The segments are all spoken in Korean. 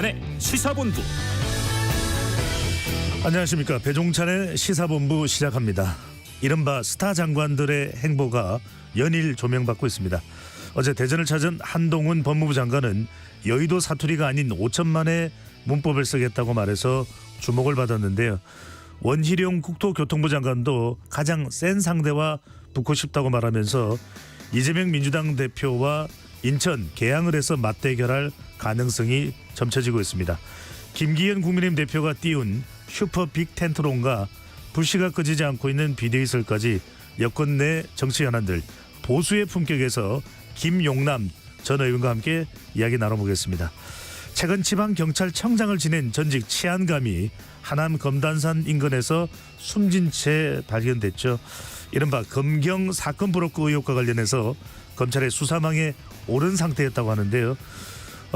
네, 시사본부. 안녕하십니까. 배종찬의 시사본부 시작합니다. 이른바 스타 장관들의 행보가 연일 조명받고 있습니다. 어제 대전을 찾은 한동훈 법무부 장관은 여의도 사투리가 아닌 5천만의 문법을 쓰겠다고 말해서 주목을 받았는데요. 원희룡 국토교통부 장관도 가장 센 상대와 붙고 싶다고 말하면서 이재명 민주당 대표와 인천 계양을 해서 맞대결할 가능성이 점쳐지고 있습니다. 김기현 국민의힘 대표가 띄운 슈퍼 빅 텐트론과 불씨가 꺼지지 않고 있는 비대위설까지 여권 내 정치 현안들 보수의 품격에서 김용남 전 의원과 함께 이야기 나눠보겠습니다. 최근 지방경찰청장을 지낸 전직 치안감이 하남 검단산 인근에서 숨진 채 발견됐죠. 이른바 검경 사건 브로커 의혹과 관련해서 검찰의 수사망에 오른 상태였다고 하는데요.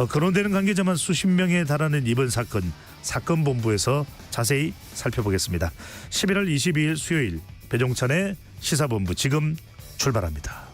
거론되는 관계자만 수십 명에 달하는 이번 사건 본부에서 자세히 살펴보겠습니다. 11월 22일 수요일 배종찬의 시사본부 지금 출발합니다.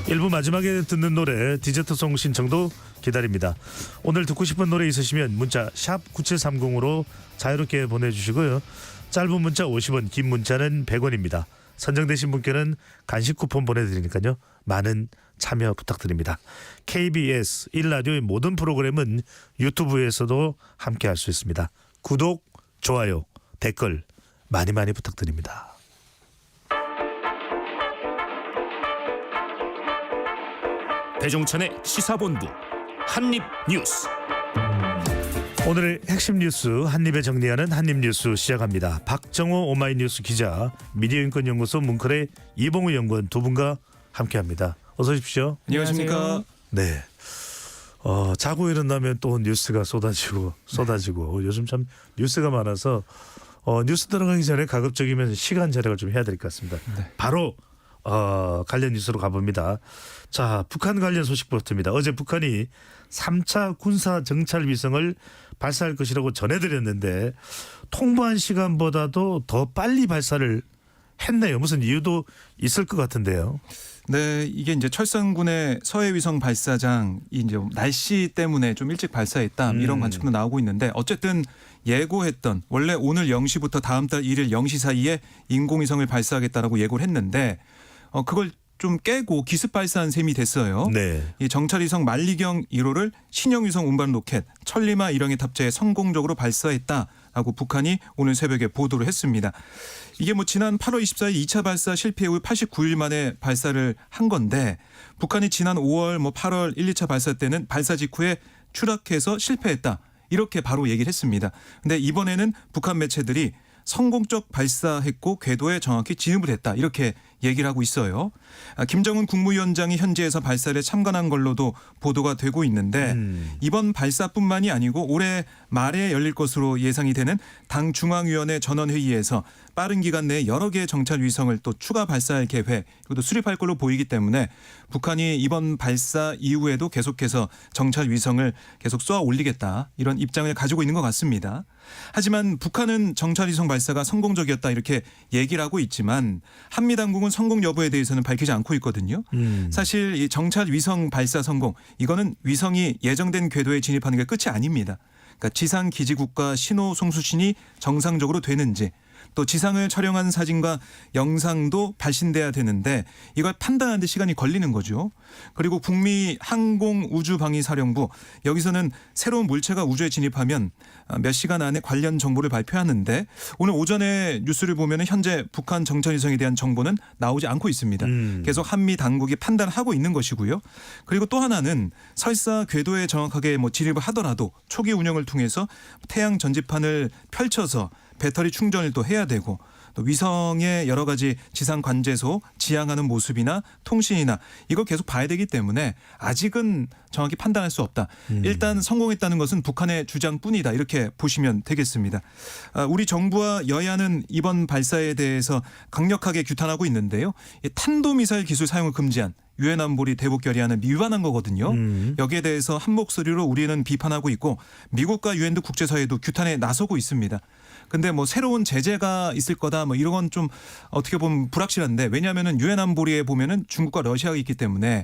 1부 마지막에 듣는 노래 디저트송 신청도 기다립니다. 오늘 듣고 싶은 노래 있으시면 문자 샵 9730으로 자유롭게 보내주시고요. 짧은 문자 50원, 긴 문자는 100원입니다. 선정되신 분께는 간식 쿠폰 보내드리니까요. 많은 참여 부탁드립니다. KBS 1라디오의 모든 프로그램은 유튜브에서도 함께할 수 있습니다. 구독, 좋아요, 댓글 많이 부탁드립니다. 배종찬의 시사본부 한입뉴스. 오늘의 핵심 뉴스 한입에 정리하는 한입뉴스 시작합니다. 박정호 오마이뉴스 기자, 미디어인권연구소 문클의 이봉우 연구원 두 분과 함께합니다. 어서 오십시오. 안녕하십니까. 네. 자고 일어나면 또 뉴스가 쏟아지고 요즘 참 뉴스가 많아서 뉴스 들어가기 전에 가급적이면 시간 절약을 좀 해야 될 것 같습니다. 네. 바로 관련 뉴스로 가봅니다. 자, 북한 관련 소식부터입니다. 어제 북한이 3차 군사 정찰 위성을 발사할 것이라고 전해드렸는데 통보한 시간보다도 더 빨리 발사를 했네요. 무슨 이유도 있을 것 같은데요. 네, 이게 이제 철산군의 서해위성 발사장 이제 날씨 때문에 좀 일찍 발사했다 이런 관측도 나오고 있는데 어쨌든 예고했던 원래 오늘 0시부터 다음 달 1일 0시 사이에 인공위성을 발사하겠다라고 예고를 했는데 그걸 좀 깨고 기습 발사한 셈이 됐어요. 네. 이 정찰위성 만리경 1호를 신형위성 운반 로켓 천리마 1형에 탑재해 성공적으로 발사했다라고 북한이 오늘 새벽에 보도를 했습니다. 이게 지난 8월 24일 2차 발사 실패 이후 89일 만에 발사를 한 건데 북한이 지난 5월 8월 1, 2차 발사 때는 발사 직후에 추락해서 실패했다. 이렇게 바로 얘기를 했습니다. 근데 이번에는 북한 매체들이 성공적 발사했고 궤도에 정확히 진입을 했다. 이렇게 얘기를 하고 있어요. 김정은 국무위원장이 현지에서 발사를 참관한 걸로도 보도가 되고 있는데 이번 발사뿐만이 아니고 올해 말에 열릴 것으로 예상이 되는 당 중앙위원회 전원회의에서 빠른 기간 내에 여러 개의 정찰 위성을 또 추가 발사할 계획 이것도 수립할 걸로 보이기 때문에 북한이 이번 발사 이후에도 계속해서 정찰 위성을 계속 쏘아 올리겠다 이런 입장을 가지고 있는 것 같습니다. 하지만 북한은 정찰 위성 발사가 성공적이었다 이렇게 얘기를 하고 있지만 한미당국은 성공 여부에 대해서는 밝히지 않고 있거든요. 사실 이 정찰 위성 발사 성공 이거는 위성이 예정된 궤도에 진입하는 게 끝이 아닙니다. 그러니까 지상 기지국가 신호 송수신이 정상적으로 되는지 또 지상을 촬영한 사진과 영상도 발신돼야 되는데 이걸 판단하는 데 시간이 걸리는 거죠. 그리고 북미 항공우주방위사령부 여기서는 새로운 물체가 우주에 진입하면 몇 시간 안에 관련 정보를 발표하는데 오늘 오전에 뉴스를 보면 현재 북한 정찰위성에 대한 정보는 나오지 않고 있습니다. 계속 한미 당국이 판단하고 있는 것이고요. 그리고 또 하나는 설사 궤도에 정확하게 진입을 하더라도 초기 운영을 통해서 태양 전지판을 펼쳐서 배터리 충전을 또 해야 되고 또 위성의 여러 가지 지상 관제소 지향하는 모습이나 통신이나 이걸 계속 봐야 되기 때문에 아직은 정확히 판단할 수 없다. 일단 성공했다는 것은 북한의 주장뿐이다. 이렇게 보시면 되겠습니다. 우리 정부와 여야는 이번 발사에 대해서 강력하게 규탄하고 있는데요. 탄도미사일 기술 사용을 금지한 유엔 안보리 대북 결의안을 위반한 거거든요. 여기에 대해서 한 목소리로 우리는 비판하고 있고 미국과 유엔도 국제사회도 규탄에 나서고 있습니다. 근데 뭐 새로운 제재가 있을 거다 뭐 이런 건 좀 어떻게 보면 불확실한데 왜냐하면은 유엔 안보리에 보면은 중국과 러시아가 있기 때문에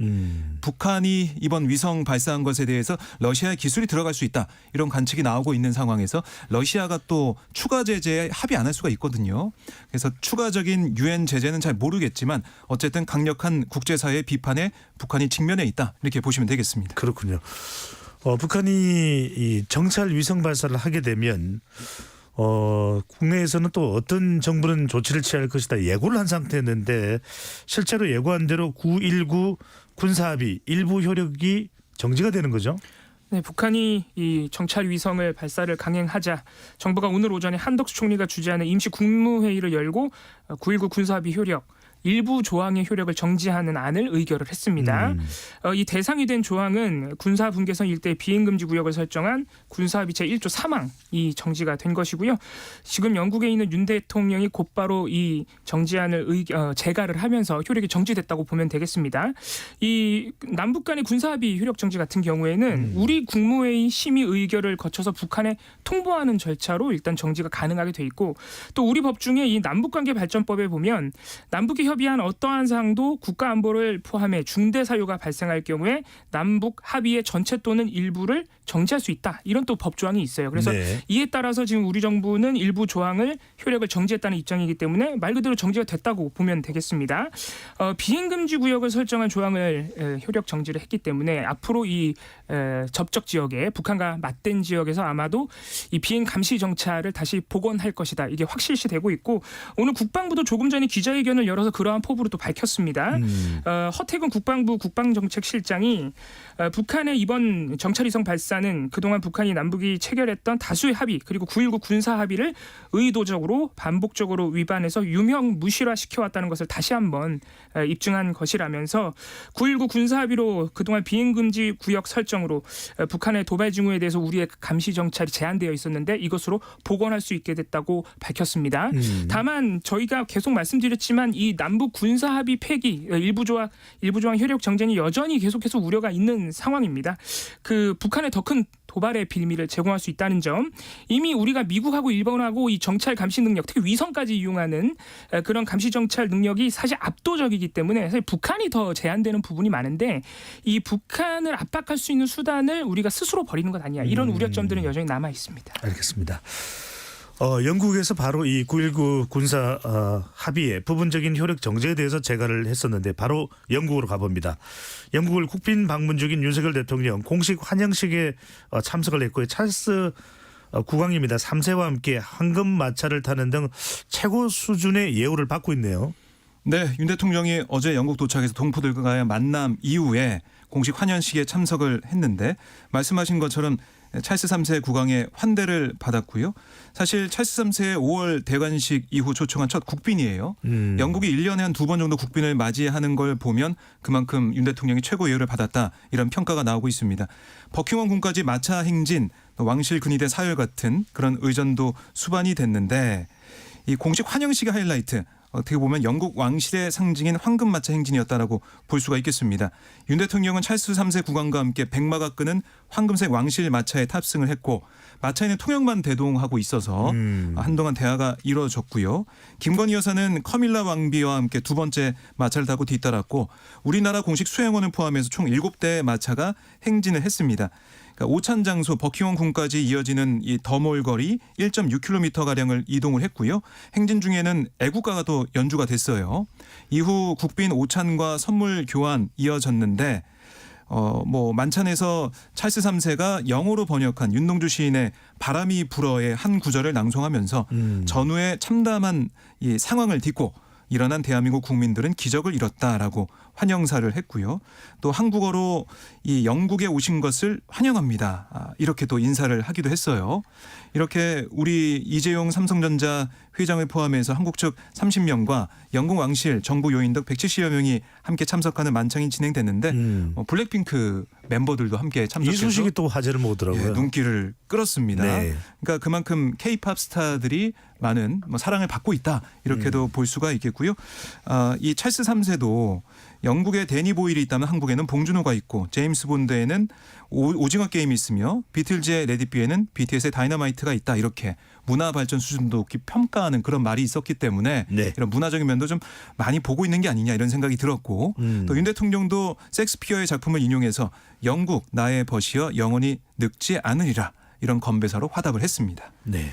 북한이 이번 위성 발사한 것에 대해서 러시아의 기술이 들어갈 수 있다 이런 관측이 나오고 있는 상황에서 러시아가 또 추가 제재에 합의 안 할 수가 있거든요. 그래서 추가적인 유엔 제재는 잘 모르겠지만 어쨌든 강력한 국제사회의 비판에 북한이 직면해 있다 이렇게 보시면 되겠습니다. 그렇군요. 북한이 이 정찰 위성 발사를 하게 되면 국내에서는 또 어떤 정부는 조치를 취할 것이다 예고를 한 상태였는데 실제로 예고한 대로 9.19 군사합의 일부 효력이 정지가 되는 거죠. 네, 북한이 이 정찰 위성을 발사를 강행하자 정부가 오늘 오전에 한덕수 총리가 주재하는 임시 국무회의를 열고 9.19 군사합의 효력 일부 조항의 효력을 정지하는 안을 의결을 했습니다. 이 대상이 된 조항은 군사 분계선 일대 비행금지 구역을 설정한 군사합의 제1조 3항이 정지가 된 것이고요. 지금 영국에 있는 윤 대통령이 곧바로 이 정지안을 재가를 하면서 효력이 정지됐다고 보면 되겠습니다. 이 남북 간의 군사합의 효력 정지 같은 경우에는 우리 국무회의 심의 의결을 거쳐서 북한에 통보하는 절차로 일단 정지가 가능하게 돼 있고 또 우리 법 중에 이 남북관계발전법에 보면 남북이 협의한 어떠한 사항도 국가안보를 포함해 중대 사유가 발생할 경우에 남북 합의의 전체 또는 일부를 정지할 수 있다. 이런 또 법 조항이 있어요. 그래서 네. 이에 따라서 지금 우리 정부는 일부 조항을 효력을 정지했다는 입장이기 때문에 말 그대로 정지가 됐다고 보면 되겠습니다. 비행금지 구역을 설정한 조항을 효력 정지를 했기 때문에 앞으로 이 접적 지역에 북한과 맞댄 지역에서 아마도 이 비행 감시 정찰을 다시 복원할 것이다. 이게 확실시되고 있고 오늘 국방부도 조금 전에 기자회견을 열어서 그러한 포부를 또 밝혔습니다. 허태근 국방부 국방정책실장이 북한의 이번 정찰위성 발사는 그동안 북한이 남북이 체결했던 다수의 합의 그리고 9.19 군사 합의를 의도적으로 반복적으로 위반해서 유명 무실화시켜왔다는 것을 다시 한번 입증한 것이라면서 9.19 군사 합의로 그동안 비행금지 구역 설정으로 북한의 도발 징후에 대해서 우리의 감시 정찰이 제한되어 있었는데 이것으로 복원할 수 있게 됐다고 밝혔습니다. 다만 저희가 계속 말씀드렸지만 이 남북 군사 합의 폐기 일부 조항 효력 정지는 여전히 계속해서 우려가 있는 상황입니다. 그 북한의 더 큰 도발의 빌미를 제공할 수 있다는 점 이미 우리가 미국하고 일본하고 이 정찰 감시 능력 특히 위성까지 이용하는 그런 감시 정찰 능력이 사실 압도적이기 때문에 사실 북한이 더 제한되는 부분이 많은데 이 북한을 압박할 수 있는 수단을 우리가 스스로 버리는 것 아니냐 이런 우려점들은 여전히 남아 있습니다. 알겠습니다. 영국에서 바로 이 9.19 군사 합의의 부분적인 효력 정지에 대해서 재가를 했었는데 바로 영국으로 가봅니다. 영국을 국빈 방문 중인 윤석열 대통령 공식 환영식에 참석을 했고요. 찰스 국왕입니다. 3세와 함께 황금 마차를 타는 등 최고 수준의 예우를 받고 있네요. 네, 윤 대통령이 어제 영국 도착해서 동포들과의 만남 이후에 공식 환영식에 참석을 했는데 말씀하신 것처럼 찰스 3세 국왕의 환대를 받았고요. 사실 찰스 3세의 5월 대관식 이후 초청한 첫 국빈이에요. 영국이 1년에 한 2번 정도 국빈을 맞이하는 걸 보면 그만큼 윤 대통령이 최고 예우를 받았다 이런 평가가 나오고 있습니다. 버킹엄 궁까지 마차 행진, 왕실 근위대 사열 같은 그런 의전도 수반이 됐는데 이 공식 환영식의 하이라이트 어떻게 보면 영국 왕실의 상징인 황금마차 행진이었다라고 볼 수가 있겠습니다. 윤 대통령은 찰스 3세 국왕과 함께 백마가 끄는 황금색 왕실 마차에 탑승을 했고 마차에는 통역만 대동하고 있어서 한동안 대화가 이루어졌고요. 김건희 여사는 커밀라 왕비와 함께 두 번째 마차를 타고 뒤따랐고 우리나라 공식 수행원을 포함해서 총 7대의 마차가 행진을 했습니다. 그러니까 오찬 장소 버킹엄 궁까지 이어지는 이 더몰거리 1.6km가량을 이동을 했고요. 행진 중에는 애국가가 또 연주가 됐어요. 이후 국빈 오찬과 선물 교환 이어졌는데 만찬에서 찰스 3세가 영어로 번역한 윤동주 시인의 바람이 불어의 한 구절을 낭송하면서 전후의 참담한 이 상황을 딛고 일어난 대한민국 국민들은 기적을 이뤘다라고 환영사를 했고요. 또 한국어로 이 영국에 오신 것을 환영합니다. 이렇게 또 인사를 하기도 했어요. 이렇게 우리 이재용 삼성전자 회장을 포함해서 한국 측 30명과 영국 왕실 정부 요인 등 170여 명이 함께 참석하는 만찬이 진행됐는데 블랙핑크 멤버들도 함께 참석해서 이 소식이 또 화제를 모으더라고요. 눈길을 끌었습니다. 네. 그러니까 그만큼 K-팝 스타들이 많은 사랑을 받고 있다 이렇게도 볼 수가 있겠고요. 이 찰스 3세도 영국에 데니 보일이 있다면 한국에는 봉준호가 있고 제임스 본드에는 오징어 게임이 있으며 비틀즈의 레디비에는 BTS의 다이너마이트가 있다. 이렇게 문화 발전 수준도 높게 평가하는 그런 말이 있었기 때문에 네. 이런 문화적인 면도 좀 많이 보고 있는 게 아니냐 이런 생각이 들었고 또 윤 대통령도 섹스피어의 작품을 인용해서 영국 나의 벗이여 영원히 늙지 않으리라 이런 건배사로 화답을 했습니다. 네.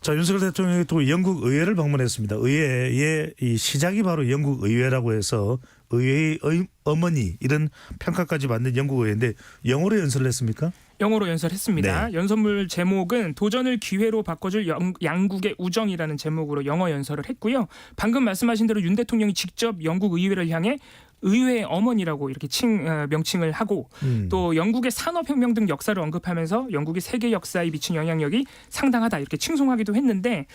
자, 윤석열 대통령이 또 영국 의회를 방문했습니다. 의회의 이 시작이 바로 영국 의회라고 해서 의회의 어머니 이런 평가까지 받는 영국 의회인데 영어로 연설을 했습니까? 영어로 연설했습니다. 네. 연설문 제목은 도전을 기회로 바꿔줄 양국의 우정이라는 제목으로 영어 연설을 했고요. 방금 말씀하신 대로 윤 대통령이 직접 영국 의회를 향해 의회의 어머니라고 이렇게 명칭을 하고 또 영국의 산업혁명 등 역사를 언급하면서 영국이 세계 역사에 미친 영향력이 상당하다 이렇게 칭송하기도 했는데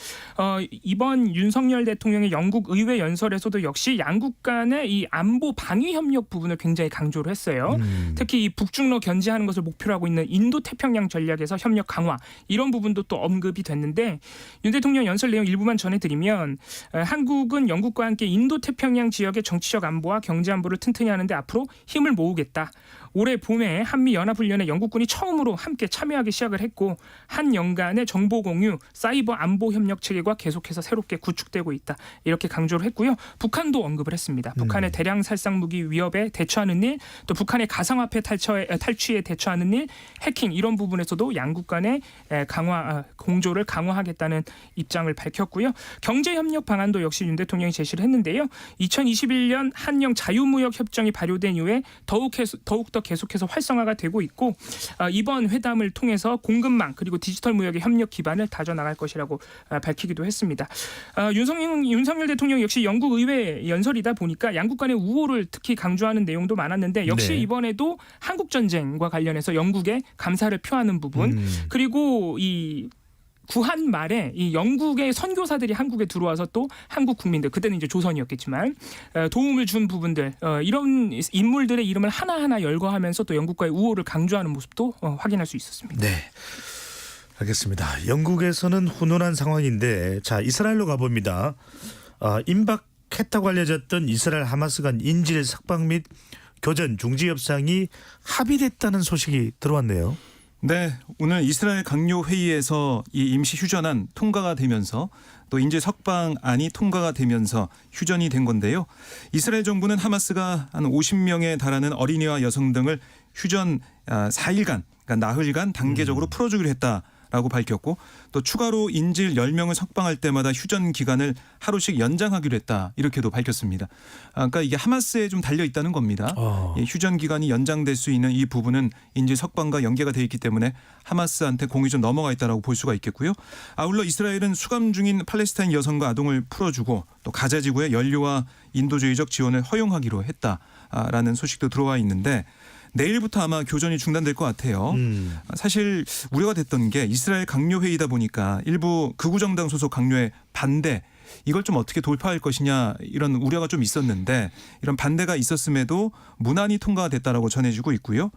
이번 윤석열 대통령의 영국 의회 연설에서도 역시 양국 간의 이 안보 방위 협력 부분을 굉장히 강조를 했어요. 특히 이 북중러 견제하는 것을 목표로 하고 있는 인도 태평양 전략에서 협력 강화 이런 부분도 또 언급이 됐는데 윤 대통령 연설 내용 일부만 전해드리면 한국은 영국과 함께 인도 태평양 지역의 정치적 안보와 경제 안보를 튼튼히 하는데 앞으로 힘을 모으겠다. 올해 봄에 한미연합훈련에 영국군이 처음으로 함께 참여하기 시작을 했고 한영 간의 정보 공유, 사이버 안보 협력 체계가 계속해서 새롭게 구축되고 있다. 이렇게 강조를 했고요. 북한도 언급을 했습니다. 북한의 대량 살상 무기 위협에 대처하는 일, 또 북한의 가상화폐 탈취에 대처하는 일, 해킹 이런 부분에서도 양국 간의 공조를 강화하겠다는 입장을 밝혔고요. 경제협력 방안도 역시 윤 대통령이 제시를 했는데요. 2021년 한영 자유무역 협정이 발효된 이후에 더욱더 계속해서 활성화가 되고 있고 이번 회담을 통해서 공급망 그리고 디지털 무역의 협력 기반을 다져나갈 것이라고 밝히기도 했습니다. 윤석열 대통령 역시 영국 의회 연설이다 보니까 양국 간의 우호를 특히 강조하는 내용도 많았는데 역시 네. 이번에도 한국 전쟁과 관련해서 영국에 감사를 표하는 부분 그리고 이 구한 말에 이 영국의 선교사들이 한국에 들어와서 또 한국 국민들 그때는 이제 조선이었겠지만 도움을 준 부분들 이런 인물들의 이름을 하나하나 열거하면서 또 영국과의 우호를 강조하는 모습도 확인할 수 있었습니다. 네. 알겠습니다. 영국에서는 훈훈한 상황인데 자 이스라엘로 가봅니다. 임박했다고 알려졌던 이스라엘 하마스 간 인질 석방 및 교전 중지 협상이 합의됐다는 소식이 들어왔네요. 네, 오늘 이스라엘 강요 회의에서 이 임시 휴전안 통과가 되면서 또 인질 석방안이 통과가 되면서 휴전이 된 건데요. 이스라엘 정부는 하마스가 한 50명에 달하는 어린이와 여성 등을 휴전 4일간, 그러니까 나흘간 단계적으로 풀어주기로 했다라고 밝혔고 또 추가로 인질 10명을 석방할 때마다 휴전 기간을 하루씩 연장하기로 했다 이렇게도 밝혔습니다. 그러니까 이게 하마스에 좀 달려 있다는 겁니다. 휴전 기간이 연장될 수 있는 이 부분은 인질 석방과 연계가 돼 있기 때문에 하마스한테 공이 좀 넘어가 있다라고 볼 수가 있겠고요. 아울러 이스라엘은 수감 중인 팔레스타인 여성과 아동을 풀어주고 또 가자 지구의 연료와 인도주의적 지원을 허용하기로 했다라는 소식도 들어와 있는데 내일부터 아마 교전이 중단될 것 같아요. 사실 우려가 됐던 게 이스라엘 강요 회의다 보니까 일부 극우 정당 소속 강요의 반대 이걸 좀 어떻게 돌파할 것이냐 이런 우려가 좀 있었는데 이런 반대가 있었음에도 무난히 통과가 됐다라고 전해지고 있고요.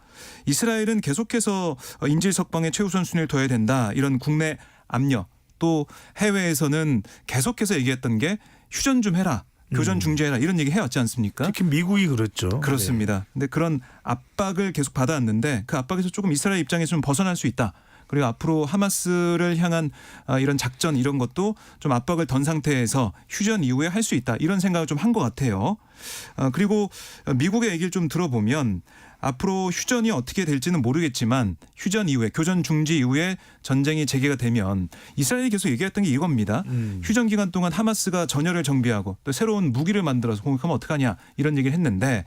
이스라엘은 계속해서 인질 석방에 최우선 순위를 둬야 된다 이런 국내 압력 또 해외에서는 계속해서 얘기했던 게 휴전 좀 해라. 교전 중재해라 이런 얘기 해왔지 않습니까? 특히 미국이 그렇죠. 그렇습니다. 근데 그런 압박을 계속 받아왔는데 그 압박에서 조금 이스라엘 입장에서 좀 벗어날 수 있다. 그리고 앞으로 하마스를 향한 이런 작전 이런 것도 좀 압박을 던 상태에서 휴전 이후에 할 수 있다. 이런 생각을 좀 한 것 같아요. 그리고 미국의 얘기를 좀 들어보면 앞으로 휴전이 어떻게 될지는 모르겠지만 휴전 이후에 교전 중지 이후에 전쟁이 재개가 되면 이스라엘이 계속 얘기했던 게 이겁니다. 휴전 기간 동안 하마스가 전열을 정비하고 또 새로운 무기를 만들어서 공격하면 어떡하냐 이런 얘기를 했는데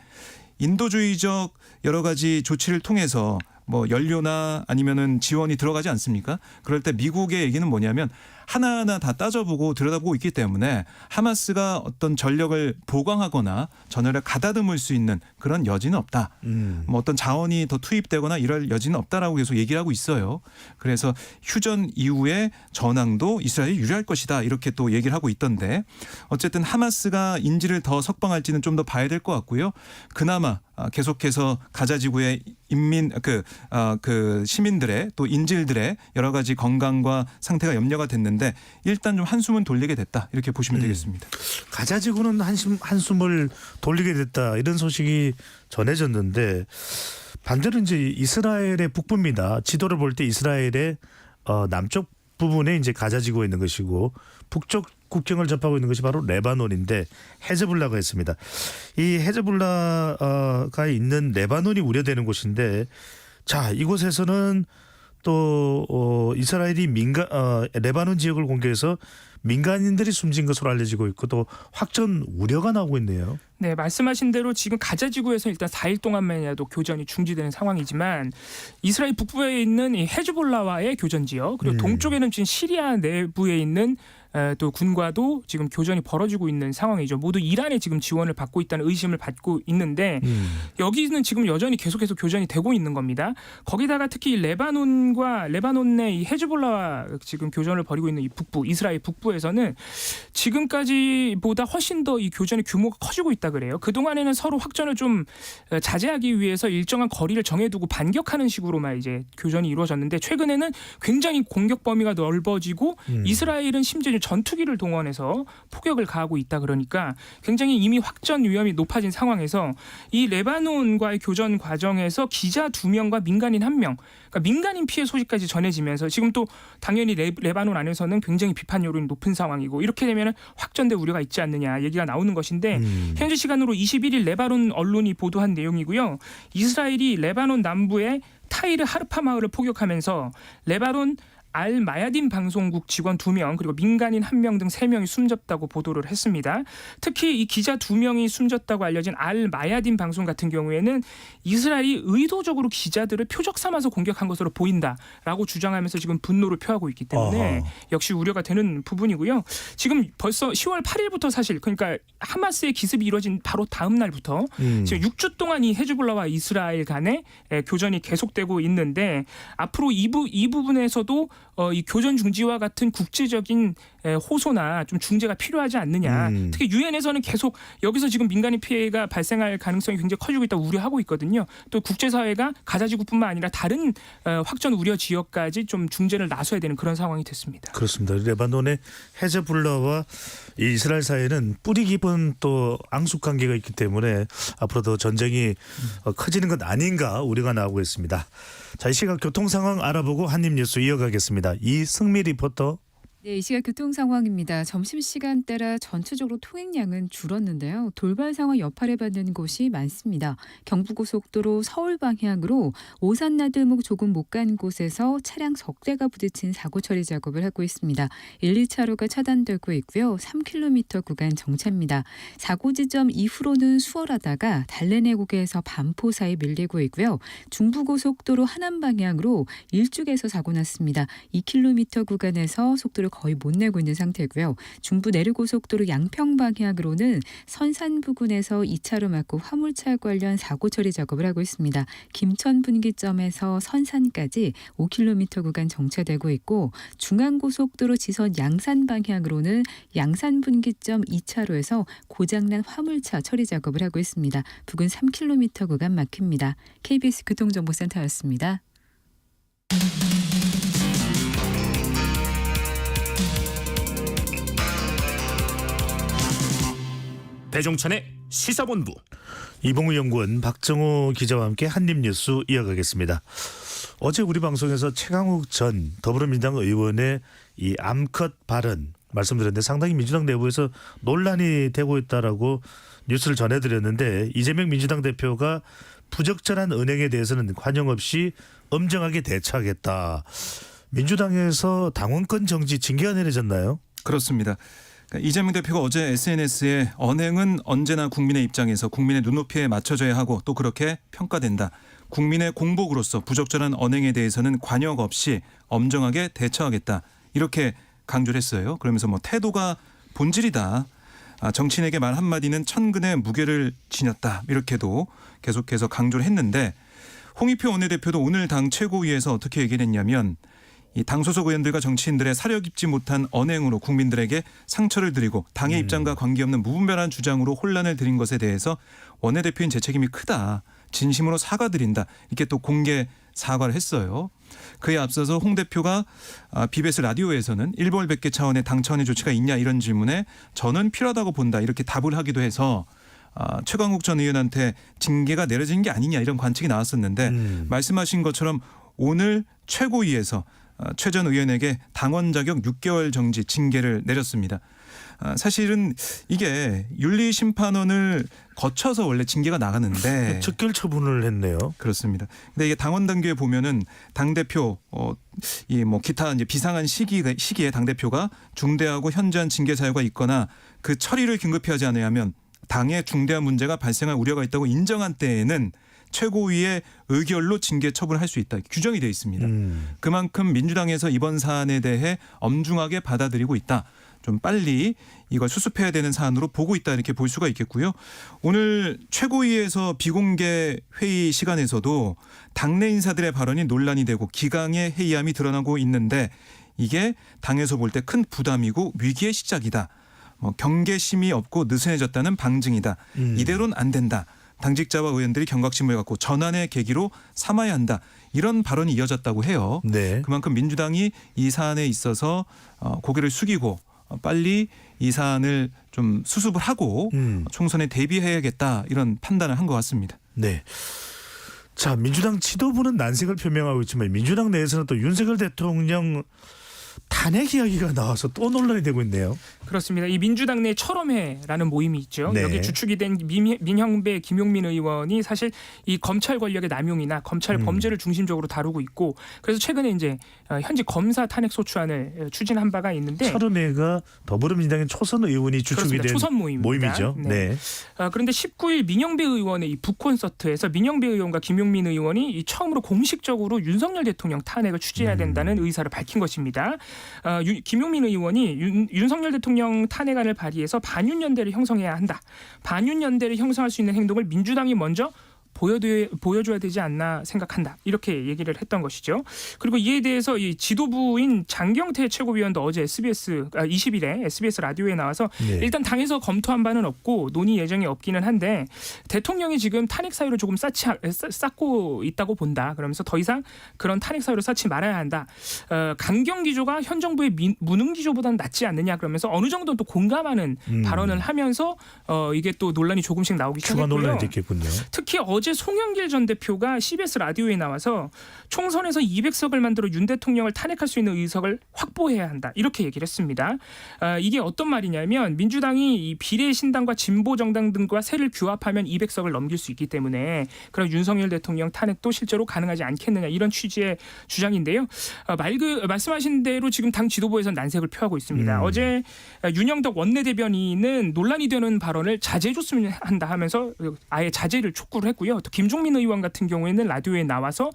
인도주의적 여러 가지 조치를 통해서 뭐 연료나 아니면은 지원이 들어가지 않습니까? 그럴 때 미국의 얘기는 뭐냐면 하나하나 다 따져보고 들여다보고 있기 때문에 하마스가 어떤 전력을 보강하거나 전열을 가다듬을 수 있는 그런 여지는 없다. 뭐 어떤 자원이 더 투입되거나 이럴 여지는 없다라고 계속 얘기를 하고 있어요. 그래서 휴전 이후에 전황도 이스라엘이 유리할 것이다. 이렇게 또 얘기를 하고 있던데 어쨌든 하마스가 인질을 더 석방할지는 좀 더 봐야 될 것 같고요. 그나마 계속해서 가자 지구의 인민 그 시민들의 또 인질들의 여러 가지 건강과 상태가 염려가 됐는데 일단 좀 한숨은 돌리게 됐다 이렇게 보시면 되겠습니다. 가자 지구는 한숨을 돌리게 됐다 이런 소식이 전해졌는데 반대로 이제 이스라엘의 북부입니다. 지도를 볼 때 이스라엘의 남쪽 부분에 이제 가자 지구가 있는 것이고 북쪽 국경을 접하고 있는 것이 바로 레바논인데 헤즈볼라가 있습니다. 이 헤즈볼라가 있는 레바논이 우려되는 곳인데 자 이곳에서는 또 이스라엘이 레바논 지역을 공격해서 민간인들이 숨진 것으로 알려지고 있고 또 확전 우려가 나오고 있네요. 네, 말씀하신 대로 지금 가자 지구에서 일단 4일 동안만이라도 교전이 중지되는 상황이지만 이스라엘 북부에 있는 이 헤즈볼라와의 교전 지역 그리고 동쪽에는 지금 시리아 내부에 있는 또 군과도 지금 교전이 벌어지고 있는 상황이죠. 모두 이란의 지금 지원을 받고 있다는 의심을 받고 있는데 여기는 지금 여전히 계속해서 교전이 되고 있는 겁니다. 거기다가 특히 레바논 내 이 헤즈볼라와 지금 교전을 벌이고 있는 이 북부 이스라엘 북부에서는 지금까지보다 훨씬 더 이 교전의 규모가 커지고 있다 그래요. 그 동안에는 서로 확전을 좀 자제하기 위해서 일정한 거리를 정해두고 반격하는 식으로만 이제 교전이 이루어졌는데 최근에는 굉장히 공격 범위가 넓어지고 이스라엘은 심지어 전투기를 동원해서 포격을 가하고 있다 그러니까 굉장히 이미 확전 위험이 높아진 상황에서 이 레바논과의 교전 과정에서 기자 2명과 민간인 1명 그러니까 민간인 피해 소식까지 전해지면서 지금 또 당연히 레바논 안에서는 굉장히 비판 여론이 높은 상황이고 이렇게 되면 확전될 우려가 있지 않느냐 얘기가 나오는 것인데 현지 시간으로 21일 레바논 언론이 보도한 내용이고요. 이스라엘이 레바논 남부의 타이르 하르파 마을을 포격하면서 레바논 알 마야딘 방송국 직원 2명 그리고 민간인 1명 등 3명이 숨졌다고 보도를 했습니다. 특히 이 기자 2명이 숨졌다고 알려진 알 마야딘 방송 같은 경우에는 이스라엘이 의도적으로 기자들을 표적 삼아서 공격한 것으로 보인다라고 주장하면서 지금 분노를 표하고 있기 때문에 역시 우려가 되는 부분이고요. 지금 벌써 10월 8일부터 사실 그러니까 하마스의 기습이 이루어진 바로 다음 날부터 지금 6주 동안 이 헤즈볼라와 이스라엘 간의 교전이 계속되고 있는데 앞으로 이 부분에서도 이 교전 중지와 같은 국제적인 호소나 좀 중재가 필요하지 않느냐. 특히 유엔에서는 계속 여기서 지금 민간인 피해가 발생할 가능성이 굉장히 커지고 있다고 우려하고 있거든요. 또 국제사회가 가자지구뿐만 아니라 다른 확전 우려 지역까지 좀 중재를 나서야 되는 그런 상황이 됐습니다. 그렇습니다. 레바논의 헤즈볼라와 이스라엘 사이에는 뿌리 깊은 또 앙숙 관계가 있기 때문에 앞으로도 전쟁이 커지는 것 아닌가 우려가 나오고 있습니다. 자, 이 시각 교통 상황 알아보고 한입뉴스 이어가겠습니다. 이승미 리포터. 네, 이 시각 교통 상황입니다. 점심시간 따라 전체적으로 통행량은 줄었는데요. 돌발 상황 여파를 받는 곳이 많습니다. 경부고속도로 서울 방향으로 오산 나들목 조금 못 간 곳에서 차량 석 대가 부딪힌 사고 처리 작업을 하고 있습니다. 1, 2차로가 차단되고 있고요. 3km 구간 정체입니다. 사고 지점 이후로는 수월하다가 달래내곡에서 반포 사이 밀리고 있고요. 중부고속도로 하남 방향으로 일죽에서 사고 났습니다. 2km 구간에서 속도를 거의 못 내고 있는 상태고요. 중부 내륙고속도로 양평 방향으로는 선산 부근에서 2차로 막고 화물차 관련 사고 처리 작업을 하고 있습니다. 김천 분기점에서 선산까지 5km 구간 정체되고 있고 중앙고속도로 지선 양산 방향으로는 양산 분기점 2차로에서 고장난 화물차 처리 작업을 하고 있습니다. 부근 3km 구간 막힙니다. KBS 교통정보센터였습니다. 배종찬의 시사본부. 이봉우 연구원 박정호 기자와 함께 한입뉴스 이어가겠습니다. 어제 우리 방송에서 최강욱 전 더불어민주당 의원의 이 암컷 발언 말씀드렸는데 상당히 민주당 내부에서 논란이 되고 있다라고 뉴스를 전해드렸는데 이재명 민주당 대표가 부적절한 은행에 대해서는 관용 없이 엄정하게 대처하겠다. 민주당에서 당원권 정지 징계가 내려졌나요? 그렇습니다. 이재명 대표가 어제 SNS에 언행은 언제나 국민의 입장에서 국민의 눈높이에 맞춰져야 하고 또 그렇게 평가된다. 국민의 공복으로서 부적절한 언행에 대해서는 관역 없이 엄정하게 대처하겠다. 이렇게 강조를 했어요. 그러면서 태도가 본질이다. 정치인에게 말 한마디는 천근의 무게를 지녔다. 이렇게도 계속해서 강조를 했는데 홍익표 원내대표도 오늘 당 최고위에서 어떻게 얘기를 했냐면 이 당 소속 의원들과 정치인들의 사려 깊지 못한 언행으로 국민들에게 상처를 드리고 당의 입장과 관계없는 무분별한 주장으로 혼란을 드린 것에 대해서 원내대표인 제 책임이 크다. 진심으로 사과드린다. 이렇게 또 공개 사과를 했어요. 그에 앞서서 홍 대표가 BBS 라디오에서는 일벌백계 차원의 당차원의 조치가 있냐 이런 질문에 저는 필요하다고 본다 이렇게 답을 하기도 해서 최강욱 전 의원한테 징계가 내려진 게 아니냐 이런 관측이 나왔었는데 말씀하신 것처럼 오늘 최고위에서 최 전 의원에게 당원 자격 6개월 정지 징계를 내렸습니다. 사실은 이게 윤리심판원을 거쳐서 원래 징계가 나가는데 즉결 처분을 했네요. 그렇습니다. 근데 이게 당원 단계에 보면은 당 대표 이 뭐 기타 이제 비상한 시기에 당 대표가 중대하고 현저한 징계 사유가 있거나 그 처리를 긴급히 하지 않으면 당에 중대한 문제가 발생할 우려가 있다고 인정한 때에는 최고위의 의결로 징계 처분할 수 있다. 규정이 되어 있습니다. 그만큼 민주당에서 이번 사안에 대해 엄중하게 받아들이고 있다. 좀 빨리 이걸 수습해야 되는 사안으로 보고 있다 이렇게 볼 수가 있겠고요. 오늘 최고위에서 비공개 회의 시간에서도 당내 인사들의 발언이 논란이 되고 기강의 해이함이 드러나고 있는데 이게 당에서 볼 때 큰 부담이고 위기의 시작이다. 경계심이 없고 느슨해졌다는 방증이다. 이대로는 안 된다. 당직자와 의원들이 경각심을 갖고 전환의 계기로 삼아야 한다. 이런 발언이 이어졌다고 해요. 네. 그만큼 민주당이 이 사안에 있어서 고개를 숙이고 빨리 이 사안을 좀 수습을 하고 총선에 대비해야겠다 이런 판단을 한 것 같습니다. 네. 자, 민주당 지도부는 난색을 표명하고 있지만 민주당 내에서는 또 윤석열 대통령 탄핵 이야기가 나와서 또 논란이 되고 있네요. 그렇습니다. 이 민주당 내 철험회라는 모임이 있죠. 네. 여기 주축이 된 민형배 김용민 의원이 사실 이 검찰 권력의 남용이나 검찰 범죄를 중심적으로 다루고 있고 그래서 최근에 이제 현재 검사 탄핵 소추안을 추진한 바가 있는데 철음회가 더불어민주당의 초선 의원이 주축이 그렇습니다. 된 초선 모임이죠. 네. 그런데 19일 민영배 의원의 이 북콘서트에서 민영배 의원과 김용민 의원이 이 처음으로 공식적으로 윤석열 대통령 탄핵을 추진해야 된다는 의사를 밝힌 것입니다. 김용민 의원이 윤석열 대통령 탄핵안을 발의해서 반윤연대를 형성해야 한다. 반윤연대를 형성할 수 있는 행동을 민주당이 먼저 보여줘야 되지 않나 생각한다. 이렇게 얘기를 했던 것이죠. 그리고 이에 대해서 이 지도부인 장경태 최고위원도 어제 20일에 SBS 라디오에 나와서 네. 일단 당에서 검토한 바는 없고 논의 예정이 없기는 한데 대통령이 지금 탄핵 사유를 조금 쌓고 있다고 본다. 그러면서 더 이상 그런 탄핵 사유를 쌓지 말아야 한다. 강경 기조가 현 정부의 무능 기조보다는 낫지 않느냐 그러면서 어느 정도 또 공감하는 발언을 하면서 이게 또 논란이 조금씩 나오기 추가 시작했고요. 논란이 됐겠군요. 특히 어제 송영길 전 대표가 CBS 라디오에 나와서 총선에서 200석을 만들어 윤 대통령을 탄핵할 수 있는 의석을 확보해야 한다. 이렇게 얘기를 했습니다. 이게 어떤 말이냐면 민주당이 이 비례신당과 진보정당 등과 세를 규합하면 200석을 넘길 수 있기 때문에 그럼 윤석열 대통령 탄핵도 실제로 가능하지 않겠느냐 이런 취지의 주장인데요. 말씀하신 대로 지금 당 지도부에서는 난색을 표하고 있습니다. 어제 윤영덕 원내대변인은 논란이 되는 발언을 자제해줬으면 한다 하면서 아예 자제를 촉구를 했고요. 또 김종민 의원 같은 경우에는 라디오에 나와서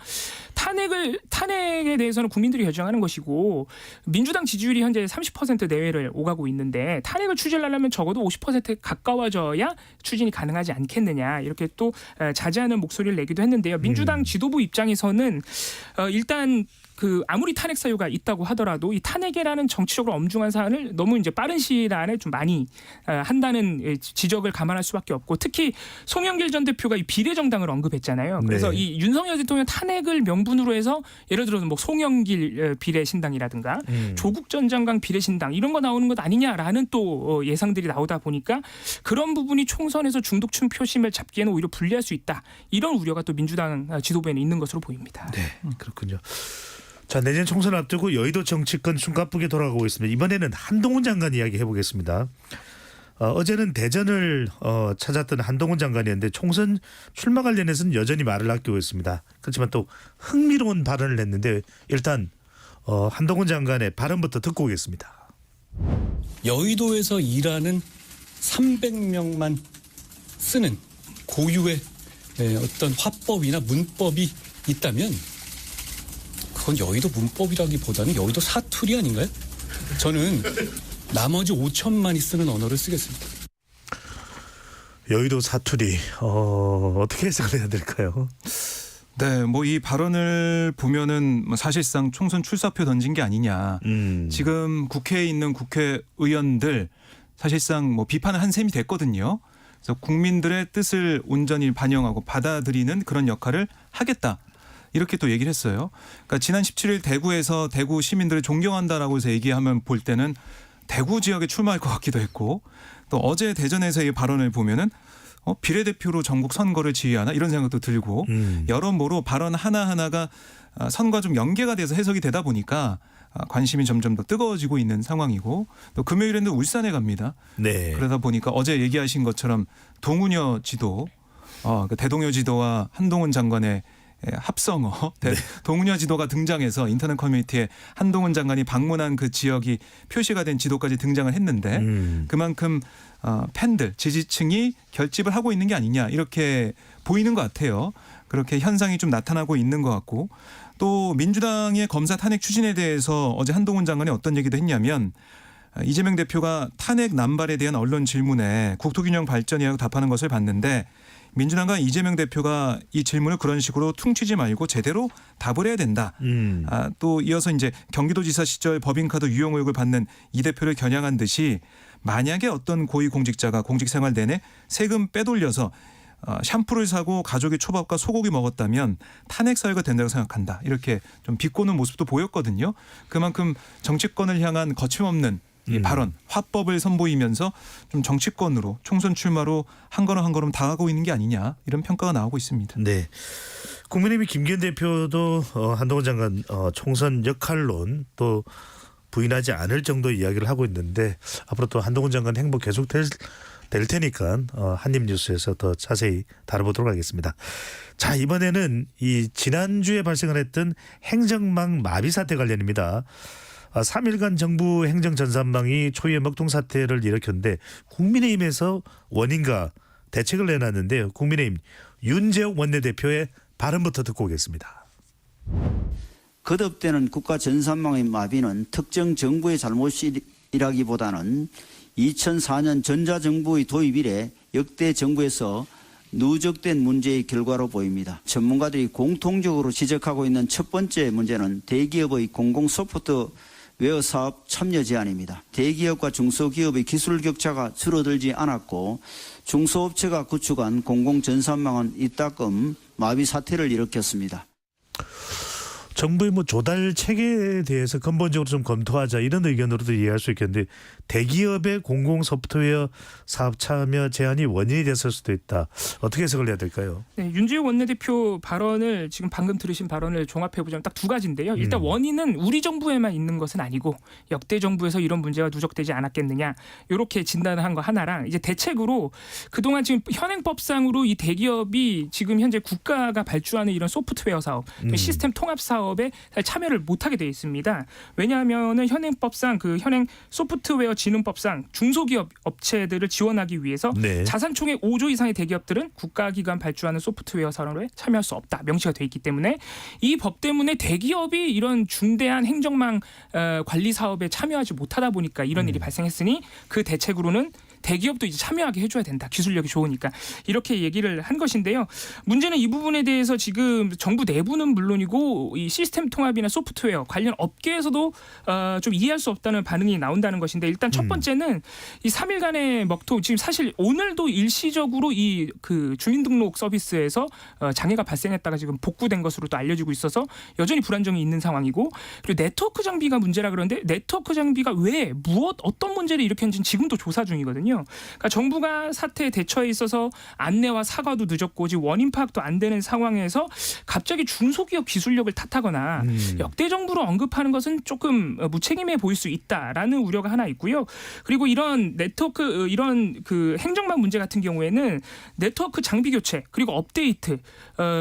탄핵에 대해서는 국민들이 결정하는 것이고 민주당 지지율이 현재 30% 내외를 오가고 있는데 탄핵을 추진하려면 적어도 50%에 가까워져야 추진이 가능하지 않겠느냐 이렇게 또 자제하는 목소리를 내기도 했는데요. 민주당 지도부 입장에서는 일단 아무리 탄핵 사유가 있다고 하더라도 이 탄핵이라는 정치적으로 엄중한 사안을 너무 이제 빠른 시일 안에 좀 많이 한다는 지적을 감안할 수밖에 없고 특히 송영길 전 대표가 이 비례정당을 언급했잖아요. 그래서 네. 이 윤석열 대통령 탄핵을 명분으로 해서 예를 들어서 뭐 송영길 비례신당이라든가 조국 전 장관 비례신당 이런 거 나오는 것 아니냐라는 또 예상들이 나오다 보니까 그런 부분이 총선에서 중독층 표심을 잡기에는 오히려 불리할 수 있다. 이런 우려가 또 민주당 지도부에는 있는 것으로 보입니다. 네, 그렇군요. 자, 내년 총선 앞두고 여의도 정치권 숨가쁘게 돌아가고 있습니다. 이번에는 한동훈 장관 이야기 해보겠습니다. 어제는 대전을 찾았던 한동훈 장관이었는데 총선 출마 관련해서는 여전히 말을 아끼고 있습니다. 그렇지만 또 흥미로운 발언을 했는데 일단 한동훈 장관의 발언부터 듣고 오겠습니다. 여의도에서 일하는 300명만 쓰는 고유의 어떤 화법이나 문법이 있다면 그건 여의도 문법이라기보다는 여의도 사투리 아닌가요? 저는 나머지 5천만이 쓰는 언어를 쓰겠습니다. 여의도 사투리 어떻게 해석을 해야 될까요? 네, 뭐 이 발언을 보면은 사실상 총선 출사표 던진 게 아니냐. 지금 국회에 있는 국회의원들 사실상 뭐 비판을 한 셈이 됐거든요. 그래서 국민들의 뜻을 온전히 반영하고 받아들이는 그런 역할을 하겠다. 이렇게 또 얘기를 했어요. 그러니까 지난 17일 대구에서 대구 시민들을 존경한다라고 해서 얘기하면 볼 때는 대구 지역에 출마할 것 같기도 했고 또 어제 대전에서의 발언을 보면은 비례대표로 전국 선거를 지휘하나 이런 생각도 들고 여러모로 발언 하나하나가 선과 좀 연계가 돼서 해석이 되다 보니까 관심이 점점 더 뜨거워지고 있는 상황이고 또 금요일에는 울산에 갑니다. 네. 그러다 보니까 어제 얘기하신 것처럼 동운여 지도 그 대동여 지도와 한동훈 장관의 합성어 동운여 지도가 등장해서 인터넷 커뮤니티에 한동훈 장관이 방문한 그 지역이 표시가 된 지도까지 등장을 했는데 그만큼 팬들 지지층이 결집을 하고 있는 게 아니냐 이렇게 보이는 것 같아요. 그렇게 현상이 좀 나타나고 있는 것 같고 또 민주당의 검사 탄핵 추진에 대해서 어제 한동훈 장관이 어떤 얘기도 했냐면 이재명 대표가 탄핵 남발에 대한 언론 질문에 국토균형 발전이라고 답하는 것을 봤는데 민주당과 이재명 대표가 이 질문을 그런 식으로 퉁치지 말고 제대로 답을 해야 된다. 또 이어서 이제 경기도지사 시절 법인카드 유용 의혹을 받는 이 대표를 겨냥한 듯이 만약에 어떤 고위공직자가 공직생활 내내 세금 빼돌려서 샴푸를 사고 가족이 초밥과 소고기 먹었다면 탄핵 사유가 된다고 생각한다. 이렇게 좀 비꼬는 모습도 보였거든요. 그만큼 정치권을 향한 거침없는 이 발언, 화법을 선보이면서 좀 정치권으로 총선 출마로 한 걸음 한 걸음 다가가고 있는 게 아니냐 이런 평가가 나오고 있습니다. 네. 국민의힘 김기현 대표도 한동훈 장관 총선 역할론 또 부인하지 않을 정도 이야기를 하고 있는데 앞으로 또 한동훈 장관 행보 계속 될 테니까 한입뉴스에서 더 자세히 다뤄보도록 하겠습니다. 자, 이번에는 이 지난주에 발생을 했던 행정망 마비 사태 관련입니다. 3일간 정부 행정전산망이 초유의 먹통 사태를 일으켰는데 국민의힘에서 원인과 대책을 내놨는데요. 국민의힘 윤재욱 원내대표의 발언부터 듣고 오겠습니다. 거듭되는 국가 전산망의 마비는 특정 정부의 잘못이라기보다는 2004년 전자정부의 도입 이래 역대 정부에서 누적된 문제의 결과로 보입니다. 전문가들이 공통적으로 지적하고 있는 첫 번째 문제는 대기업의 공공 소프트웨어 사업 참여 제한입니다. 대기업과 중소기업의 기술 격차가 줄어들지 않았고 중소업체가 구축한 공공전산망은 이따금 마비 사태를 일으켰습니다. 정부의 조달 체계에 대해서 근본적으로 좀 검토하자 이런 의견으로도 이해할 수 있겠는데 대기업의 공공 소프트웨어 사업 참여 제한이 원인이 됐을 수도 있다. 어떻게 해석을 해야 될까요? 네, 윤재욱 원내대표 발언을 지금 방금 들으신 발언을 종합해보자면 딱 두 가지인데요. 일단 원인은 우리 정부에만 있는 것은 아니고 역대 정부에서 이런 문제가 누적되지 않았겠느냐 이렇게 진단을 한 거 하나랑 이제 대책으로 그동안 지금 현행법상으로 이 대기업이 지금 현재 국가가 발주하는 이런 소프트웨어 사업, 시스템 통합 사업에 참여를 못하게 돼 있습니다. 왜냐하면은 현행법상 그 현행 소프트웨어 진흥법상 중소기업 업체들을 지원하기 위해서 네. 자산총액 5조 이상의 대기업들은 국가기관 발주하는 소프트웨어 사업에 참여할 수 없다 명시가 돼 있기 때문에 이 법 때문에 대기업이 이런 중대한 행정망 관리 사업에 참여하지 못하다 보니까 이런 일이 발생했으니 그 대책으로는 대기업도 이제 참여하게 해줘야 된다. 기술력이 좋으니까 이렇게 얘기를 한 것인데요. 문제는 이 부분에 대해서 지금 정부 내부는 물론이고 이 시스템 통합이나 소프트웨어 관련 업계에서도 좀 이해할 수 없다는 반응이 나온다는 것인데 일단 첫 번째는 이 3일간의 먹통 지금 사실 오늘도 일시적으로 이 그 주민등록 서비스에서 장애가 발생했다가 지금 복구된 것으로 또 알려지고 있어서 여전히 불안정이 있는 상황이고 그리고 네트워크 장비가 문제라 그러는데 네트워크 장비가 왜 어떤 문제를 일으켰는지는 지금도 조사 중이거든요. 그러니까 정부가 사태에 대처에 있어서 안내와 사과도 늦었고 지금 원인 파악도 안 되는 상황에서 갑자기 중소기업 기술력을 탓하거나 역대 정부로 언급하는 것은 조금 무책임해 보일 수 있다라는 우려가 하나 있고요. 그리고 이런 네트워크 이런 그 행정망 문제 같은 경우에는 네트워크 장비 교체 그리고 업데이트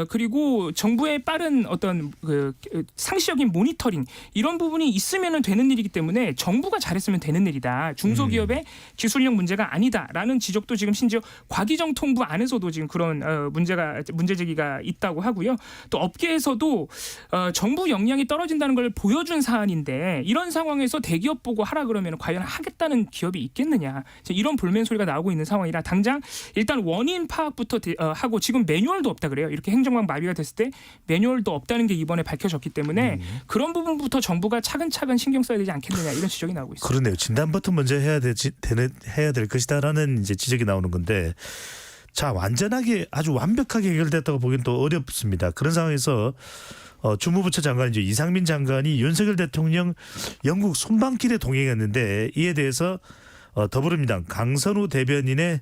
그리고 정부의 빠른 어떤 그 상시적인 모니터링 이런 부분이 있으면 되는 일이기 때문에 정부가 잘했으면 되는 일이다. 중소기업의 기술력 문제가 아니다라는 지적도 지금 심지어 과기정통부 안에서도 지금 그런 문제 제기가 있다고 하고요. 또 업계에서도 정부 역량이 떨어진다는 걸 보여준 사안인데 이런 상황에서 대기업 보고 하라 그러면 과연 하겠다는 기업이 있겠느냐 이런 볼멘 소리가 나오고 있는 상황이라 당장 일단 원인 파악부터 하고 지금 매뉴얼도 없다 그래요. 이렇게 행정망 마비가 됐을 때 매뉴얼도 없다는 게 이번에 밝혀졌기 때문에 그런 부분부터 정부가 차근차근 신경 써야 되지 않겠느냐 이런 지적이 나오고 있습니다. 그러네요. 진단부터 먼저 해야 될 것이다라는 이제 지적이 나오는 건데 자 완전하게 아주 완벽하게 해결됐다고 보기는 또 어렵습니다. 그런 상황에서 주무부처 장관 이제 이상민 장관이 윤석열 대통령 영국 순방길에 동행했는데 이에 대해서 더불어민주당 강선우 대변인의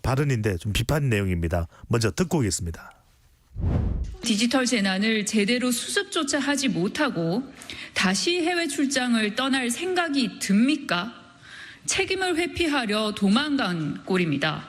발언인데 좀 비판 내용입니다. 먼저 듣고 오겠습니다. 디지털 재난을 제대로 수습조차 하지 못하고 다시 해외 출장을 떠날 생각이 듭니까? 책임을 회피하려 도망간 꼴입니다.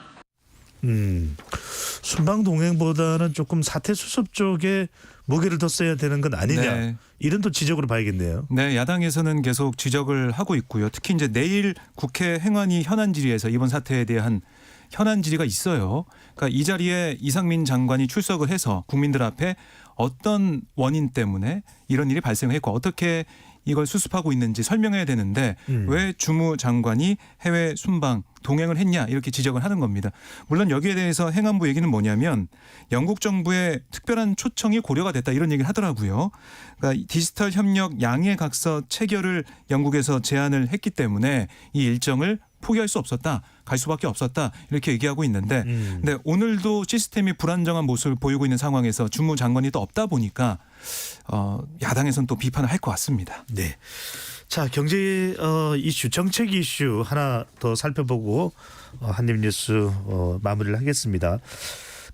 순방 동행보다는 조금 사태 수습 쪽에 무게를 더 써야 되는 건 아니냐. 네. 이런 또 지적으로 봐야겠네요. 네, 야당에서는 계속 지적을 하고 있고요. 특히 이제 내일 국회 행안위 현안 질의에서 이번 사태에 대한 현안 질의가 있어요. 그러니까 이 자리에 이상민 장관이 출석을 해서 국민들 앞에 어떤 원인 때문에 이런 일이 발생했고 어떻게 이걸 수습하고 있는지 설명해야 되는데 왜 주무장관이 해외 순방 동행을 했냐 이렇게 지적을 하는 겁니다. 물론 여기에 대해서 행안부 얘기는 뭐냐면 영국 정부의 특별한 초청이 고려가 됐다 이런 얘기를 하더라고요. 그러니까 디지털 협력 양해각서 체결을 영국에서 제안을 했기 때문에 이 일정을 포기할 수 없었다. 갈 수밖에 없었다. 이렇게 얘기하고 있는데 근데 오늘도 시스템이 불안정한 모습을 보이고 있는 상황에서 주무장관이 또 없다 보니까 야당에서는 또 비판을 할 것 같습니다. 네. 자 경제 이슈 정책 이슈 하나 더 살펴보고 한입뉴스 마무리를 하겠습니다.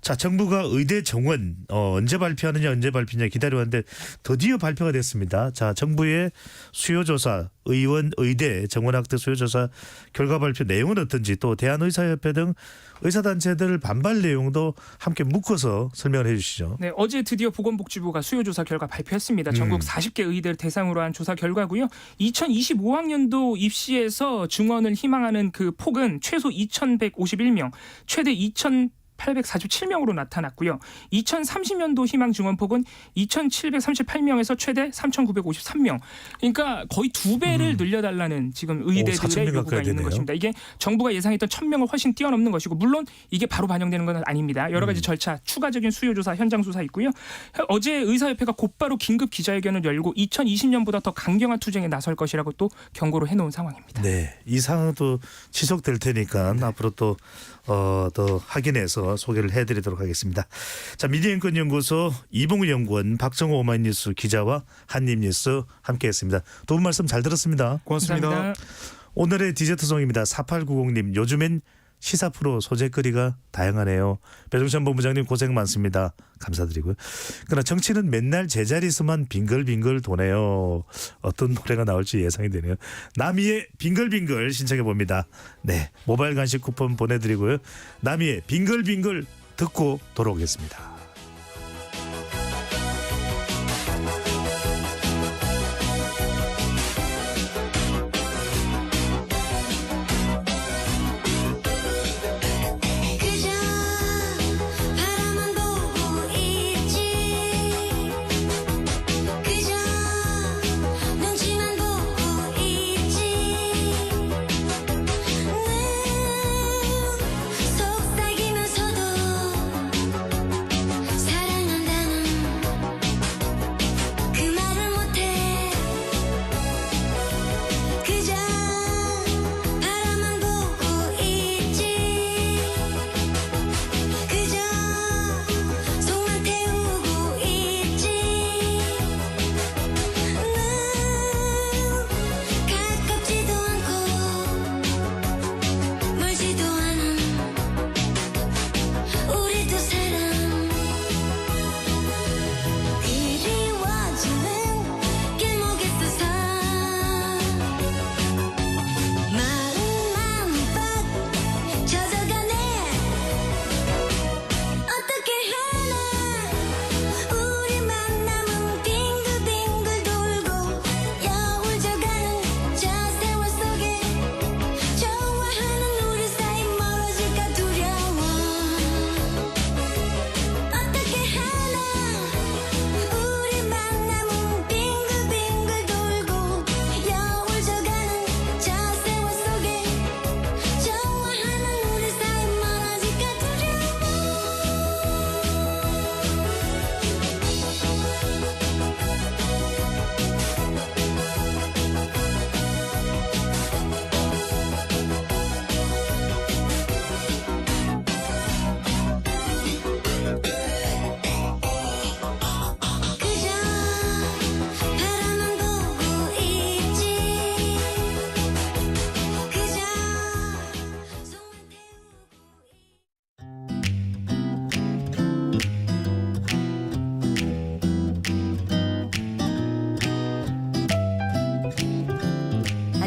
자 정부가 의대 정원 언제 발표하느냐 언제 발표냐 기다려왔는데 드디어 발표가 됐습니다. 자 정부의 수요조사 의원 의대 정원학대 수요조사 결과 발표 내용은 어떤지 또 대한의사협회 등 의사단체들 반발 내용도 함께 묶어서 설명을 해 주시죠. 네, 어제 드디어 보건복지부가 수요조사 결과 발표했습니다. 전국 40개 의대를 대상으로 한 조사 결과고요. 2025학년도 입시에서 증원을 희망하는 그 폭은 최소 2,151명, 최대 2,847명으로 나타났고요. 2030년도 희망 증원폭은 2,738명에서 최대 3,953명. 그러니까 거의 2배를 늘려달라는 지금 의대들의 요구가 있는 것입니다. 이게 정부가 예상했던 1,000명을 훨씬 뛰어넘는 것이고 물론 이게 바로 반영되는 건 아닙니다. 여러 가지 절차, 추가적인 수요조사, 현장조사 있고요. 어제 의사협회가 곧바로 긴급 기자회견을 열고 2020년보다 더 강경한 투쟁에 나설 것이라고 또 경고를 해놓은 상황입니다. 네, 이 상황도 지속될 테니까 앞으로 또 더 확인해서 소개를 해드리도록 하겠습니다. 자 미디어인권연구소 이봉우 연구원 박정호 오마이뉴스 기자와 한입뉴스 함께했습니다. 도움 말씀 잘 들었습니다. 고맙습니다. 감사합니다. 오늘의 디저트송입니다. 4890님 요즘엔 시사 프로 소재거리가 다양하네요. 배종찬 본부장님 고생 많습니다. 감사드리고요. 그러나 정치는 맨날 제자리에서만 빙글빙글 도네요. 어떤 노래가 나올지 예상이 되네요. 나미의 빙글빙글 신청해 봅니다. 네, 모바일 간식 쿠폰 보내드리고요. 나미의 빙글빙글 듣고 돌아오겠습니다.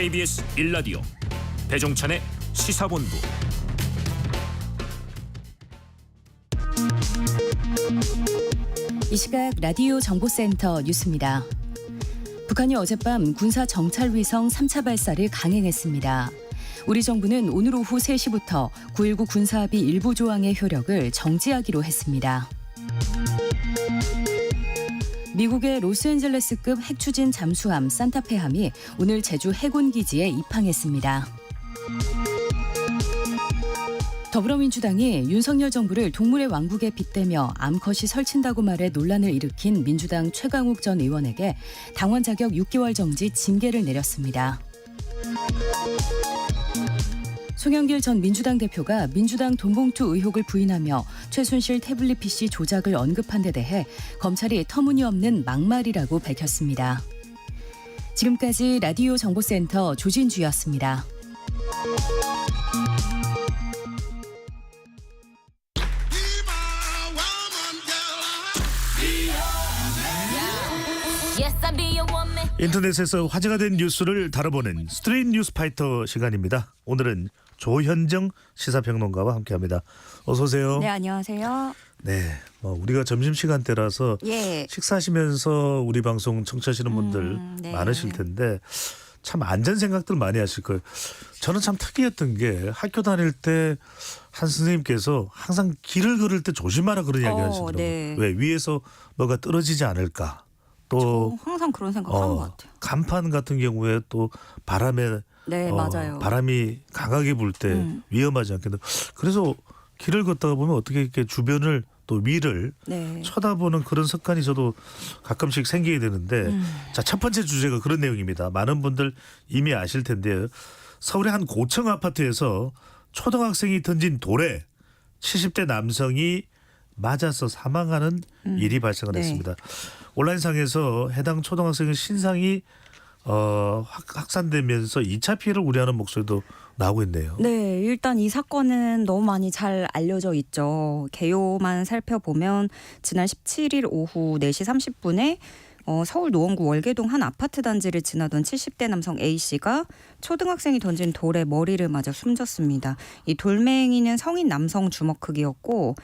KBS 1라디오 배종찬의 시사본부. 이 시각 라디오 정보센터 뉴스입니다. 북한이 어젯밤 군사 정찰 위성 3차 발사를 강행했습니다. 우리 정부는 오늘 오후 3시부터 9.19 군사합의 일부 조항의 효력을 정지하기로 했습니다. 미국의 로스앤젤레스급 핵추진 잠수함 산타페함이 오늘 제주 해군기지에 입항했습니다. 더불어민주당이 윤석열 정부를 동물의 왕국에 빗대며 암컷이 설친다고 말해 논란을 일으킨 민주당 최강욱 전 의원에게 당원 자격 6개월 정지 징계를 내렸습니다. 송영길 전 민주당 대표가 민주당 돈봉투 의혹을 부인하며 최순실 태블릿 PC 조작을 언급한 데 대해 검찰이 터무니없는 막말이라고 밝혔습니다. 지금까지 라디오 정보센터 조진주였습니다. 인터넷에서 화제가 된 뉴스를 다뤄보는 스트레이트 뉴스파이터 시간입니다. 오늘은 조현정 시사평론가와 함께합니다. 어서 오세요. 네, 안녕하세요. 네, 우리가 점심시간대라서 예. 식사하시면서 우리 방송 청취하시는 분들 네. 많으실 텐데 참 안전 생각들 많이 하실 거예요. 저는 참 특이했던 게 학교 다닐 때 한 선생님께서 항상 길을 걸을 때 조심하라 그런 이야기 하시더라고요. 네. 왜? 위에서 뭐가 떨어지지 않을까. 또 항상 그런 생각하는 것 같아요. 간판 같은 경우에 또 바람에 네, 맞아요. 바람이 강하게 불 때 위험하지 않겠나. 그래서 길을 걷다가 보면 어떻게 이렇게 주변을 또 위를 네. 쳐다보는 그런 습관이 저도 가끔씩 생기게 되는데 자, 첫 번째 주제가 그런 내용입니다. 많은 분들 이미 아실 텐데요. 서울의 한 고층 아파트에서 초등학생이 던진 돌에 70대 남성이 맞아서 사망하는 일이 발생을 네. 했습니다. 온라인상에서 해당 초등학생의 신상이 확산되면서 2차 피해를 우려하는 목소리도 나오고 있네요. 네, 일단 이 사건은 너무 많이 잘 알려져 있죠. 개요만 살펴보면 지난 17일 오후 4시 30분에 서울 노원구 월계동 한 아파트 단지를 지나던 70대 남성 A씨가 초등학생이 던진 돌에 머리를 맞아 숨졌습니다. 이 돌멩이는 성인 남성 주먹 크기였고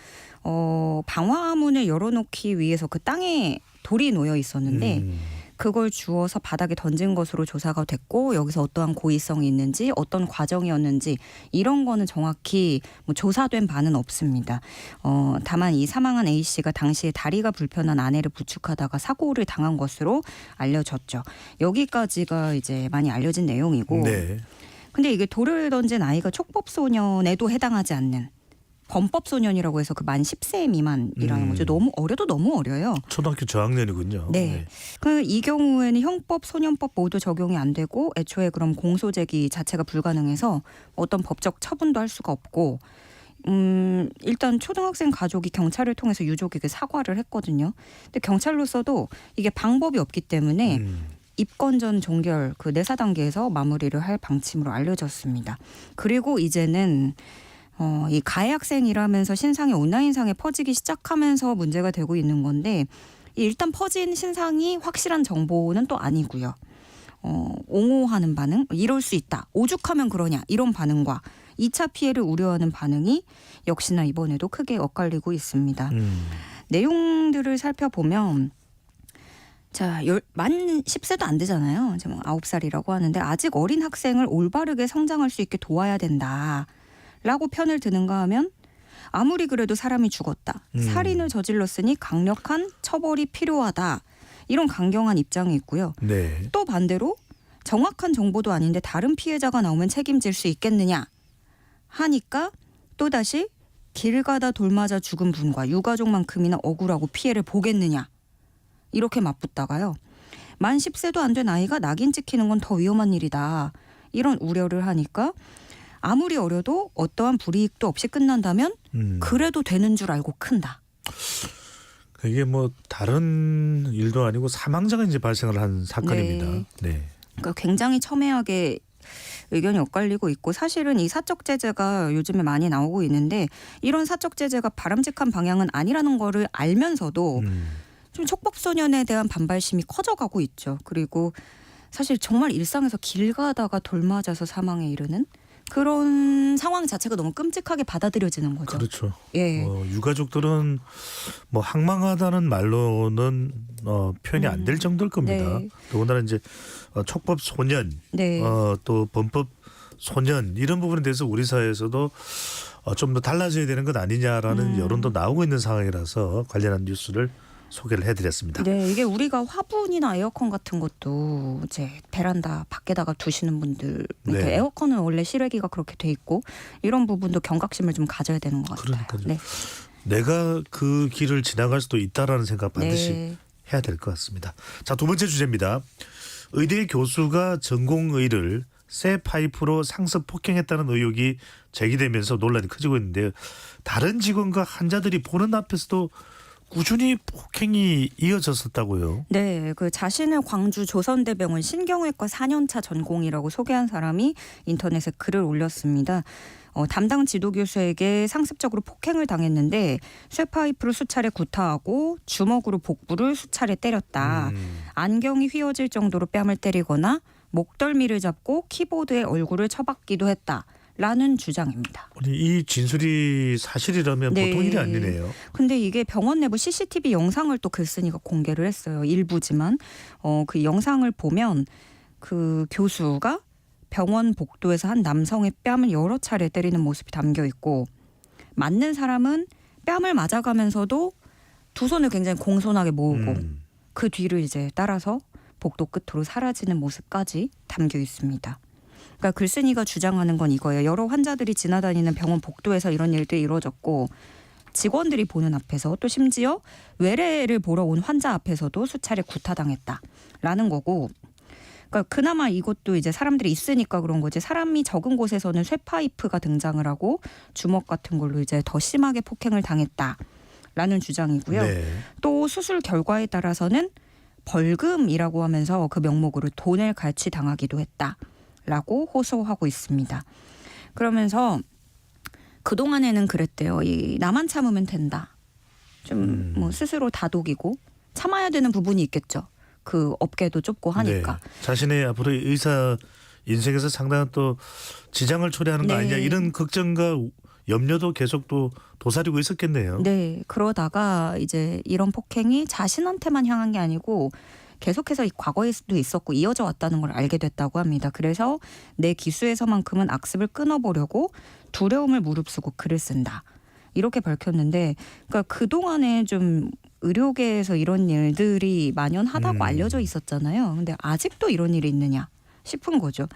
방화문을 열어놓기 위해서 그 땅에 돌이 놓여 있었는데 그걸 주워서 바닥에 던진 것으로 조사가 됐고 여기서 어떠한 고의성이 있는지 어떤 과정이었는지 이런 거는 정확히 조사된 바는 없습니다. 다만 이 사망한 A씨가 당시에 다리가 불편한 아내를 부축하다가 사고를 당한 것으로 알려졌죠. 여기까지가 이제 많이 알려진 내용이고 네. 근데 이게 돌을 던진 아이가 촉법소년에도 해당하지 않는 범법소년이라고 해서 그 만 10세 미만이라는 거죠. 너무 어려도 너무 어려요. 초등학교 저학년이군요. 네. 이 경우에는 형법, 소년법 모두 적용이 안 되고 애초에 그럼 공소제기 자체가 불가능해서 어떤 법적 처분도 할 수가 없고 일단 초등학생 가족이 경찰을 통해서 유족에게 사과를 했거든요. 근데 경찰로서도 이게 방법이 없기 때문에 입건 전 종결 그 내사 단계에서 마무리를 할 방침으로 알려졌습니다. 그리고 이제는 이 가해 학생이라면서 신상이 온라인상에 퍼지기 시작하면서 문제가 되고 있는 건데 일단 퍼진 신상이 확실한 정보는 또 아니고요. 옹호하는 반응, 이럴 수 있다. 오죽하면 그러냐 이런 반응과 2차 피해를 우려하는 반응이 역시나 이번에도 크게 엇갈리고 있습니다. 내용들을 살펴보면 자, 만 10세도 안 되잖아요. 지금 9살이라고 하는데 아직 어린 학생을 올바르게 성장할 수 있게 도와야 된다. 라고 편을 드는가 하면 아무리 그래도 사람이 죽었다. 살인을 저질렀으니 강력한 처벌이 필요하다. 이런 강경한 입장이 있고요. 네. 또 반대로 정확한 정보도 아닌데 다른 피해자가 나오면 책임질 수 있겠느냐 하니까 또다시 길 가다 돌 맞아 죽은 분과 유가족만큼이나 억울하고 피해를 보겠느냐 이렇게 맞붙다가요. 만 10세도 안 된 아이가 낙인 찍히는 건 더 위험한 일이다. 이런 우려를 하니까 아무리 어려도 어떠한 불이익도 없이 끝난다면 그래도 되는 줄 알고 큰다. 이게 다른 일도 아니고 사망자가 이제 발생을 한 사건입니다. 네. 그러니까 굉장히 첨예하게 의견이 엇갈리고 있고 사실은 이 사적 제재가 요즘에 많이 나오고 있는데 이런 사적 제재가 바람직한 방향은 아니라는 거를 알면서도 좀 촉법소년에 대한 반발심이 커져가고 있죠. 그리고 사실 정말 일상에서 길 가다가 돌 맞아서 사망에 이르는 그런 상황 자체가 너무 끔찍하게 받아들여지는 거죠. 그렇죠. 예. 유가족들은 뭐 항망하다는 말로는 표현이 안 될 정도일 겁니다. 네. 더군다나 이제 촉법 소년, 네. 또 범법 소년 이런 부분에 대해서 우리 사회에서도 좀 더 달라져야 되는 것 아니냐라는 여론도 나오고 있는 상황이라서 관련한 뉴스를 소개를 해드렸습니다. 네, 이게 우리가 화분이나 에어컨 같은 것도 이제 베란다 밖에다가 두시는 분들, 그러니까 네. 에어컨은 원래 실외기가 그렇게 돼 있고 이런 부분도 경각심을 좀 가져야 되는 것 같아요. 그러니까요. 네. 내가 그 길을 지나갈 수도 있다라는 생각 반드시 네. 해야 될 것 같습니다. 자, 두 번째 주제입니다. 의대 교수가 전공의를 새 파이프로 상습 폭행했다는 의혹이 제기되면서 논란이 커지고 있는데요. 다른 직원과 환자들이 보는 앞에서도 꾸준히 폭행이 이어졌었다고요. 네, 그 자신을 광주 조선대병원 신경외과 4년차 전공이라고 소개한 사람이 인터넷에 글을 올렸습니다. 담당 지도교수에게 상습적으로 폭행을 당했는데 쇠파이프를 수차례 구타하고 주먹으로 복부를 수차례 때렸다. 안경이 휘어질 정도로 뺨을 때리거나 목덜미를 잡고 키보드에 얼굴을 쳐박기도 했다. 라는 주장입니다. 아니, 이 진술이 사실이라면 네. 보통 일이 아니네요. 근데 이게 병원 내부 CCTV 영상을 또 글쓴이가 공개를 했어요. 일부지만 그 영상을 보면 그 교수가 병원 복도에서 한 남성의 뺨을 여러 차례 때리는 모습이 담겨 있고 맞는 사람은 뺨을 맞아가면서도 두 손을 굉장히 공손하게 모으고 그 뒤를 이제 따라서 복도 끝으로 사라지는 모습까지 담겨 있습니다. 그러니까 글쓴이가 주장하는 건 이거예요. 여러 환자들이 지나다니는 병원 복도에서 이런 일들이 이루어졌고 직원들이 보는 앞에서 또 심지어 외래를 보러 온 환자 앞에서도 수차례 구타당했다라는 거고 그러니까 그나마 이것도 이제 사람들이 있으니까 그런 거지 사람이 적은 곳에서는 쇠파이프가 등장을 하고 주먹 같은 걸로 이제 더 심하게 폭행을 당했다라는 주장이고요. 네. 또 수술 결과에 따라서는 벌금이라고 하면서 그 명목으로 돈을 갈취당하기도 했다. 라고 호소하고 있습니다. 그러면서 그동안에는 그랬대요. 이 나만 참으면 된다. 좀 뭐 스스로 다독이고 참아야 되는 부분이 있겠죠. 그 업계도 좁고 하니까. 네. 자신의 앞으로의 의사 인생에서 상당한 또 지장을 초래하는 거 네. 아니냐 이런 걱정과 염려도 계속 또 도사리고 있었겠네요. 네. 그러다가 이제 이런 폭행이 자신한테만 향한 게 아니고 계속해서 과거에도 있었고 이어져 왔다는 걸 알게 됐다고 합니다. 그래서 내 기수에서만큼은 악습을 끊어보려고 두려움을 무릅쓰고 글을 쓴다. 이렇게 밝혔는데 그러니까 그동안에 좀 의료계에서 이런 일들이 만연하다고 알려져 있었잖아요. 근데 아직도 이런 일이 있느냐 싶은 거죠.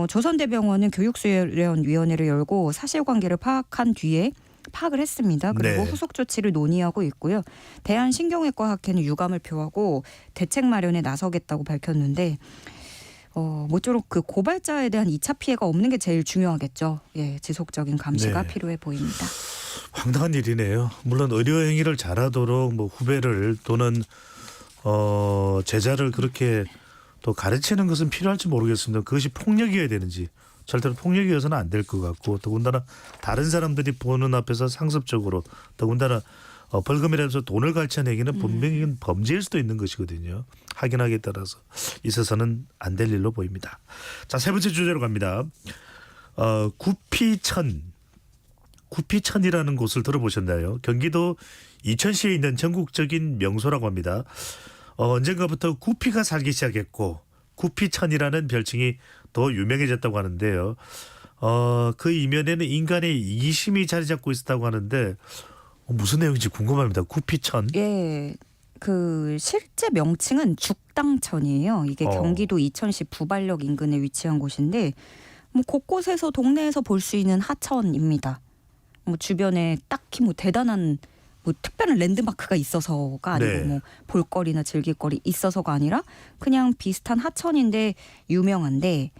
조선대병원은 교육수련위원회를 열고 사실관계를 파악한 뒤에 파악을 했습니다. 그리고 네. 후속 조치를 논의하고 있고요. 대한신경외과학회는 유감을 표하고 대책 마련에 나서겠다고 밝혔는데 모쪼록 그 고발자에 대한 2차 피해가 없는 게 제일 중요하겠죠. 예, 지속적인 감시가 네. 필요해 보입니다. 황당한 일이네요. 물론 의료 행위를 잘하도록 뭐 후배를 또는 제자를 그렇게 또 가르치는 것은 필요할지 모르겠습니다. 그것이 폭력이어야 되는지 절대로 폭력이어서는 안 될 것 같고 더군다나 다른 사람들이 보는 앞에서 상습적으로 더군다나 벌금이라면서 돈을 갈취내기는 분명히 범죄일 수도 있는 것이거든요. 확인하기에 따라서 있어서는 안 될 일로 보입니다. 자, 세 번째 주제로 갑니다. 구피천이라는 곳을 들어보셨나요? 경기도 이천시에 있는 전국적인 명소라고 합니다. 언젠가부터 구피가 살기 시작했고 구피천이라는 별칭이 더 유명해졌다고 하는데요. 그 이면에는 인간의 이기심이 자리 잡고 있었다고 하는데 무슨 내용인지 궁금합니다. 구피천. 예. 그 실제 명칭은 죽당천이에요. 이게 경기도 이천시 부발역 인근에 위치한 곳인데 뭐 곳곳에서 동네에서 볼 수 있는 하천입니다. 뭐 주변에 딱히 뭐 대단한 뭐 특별한 랜드마크가 있어서가 아니고 네. 뭐 볼거리나 즐길거리 있어서가 아니라 그냥 비슷한 하천인데 유명한데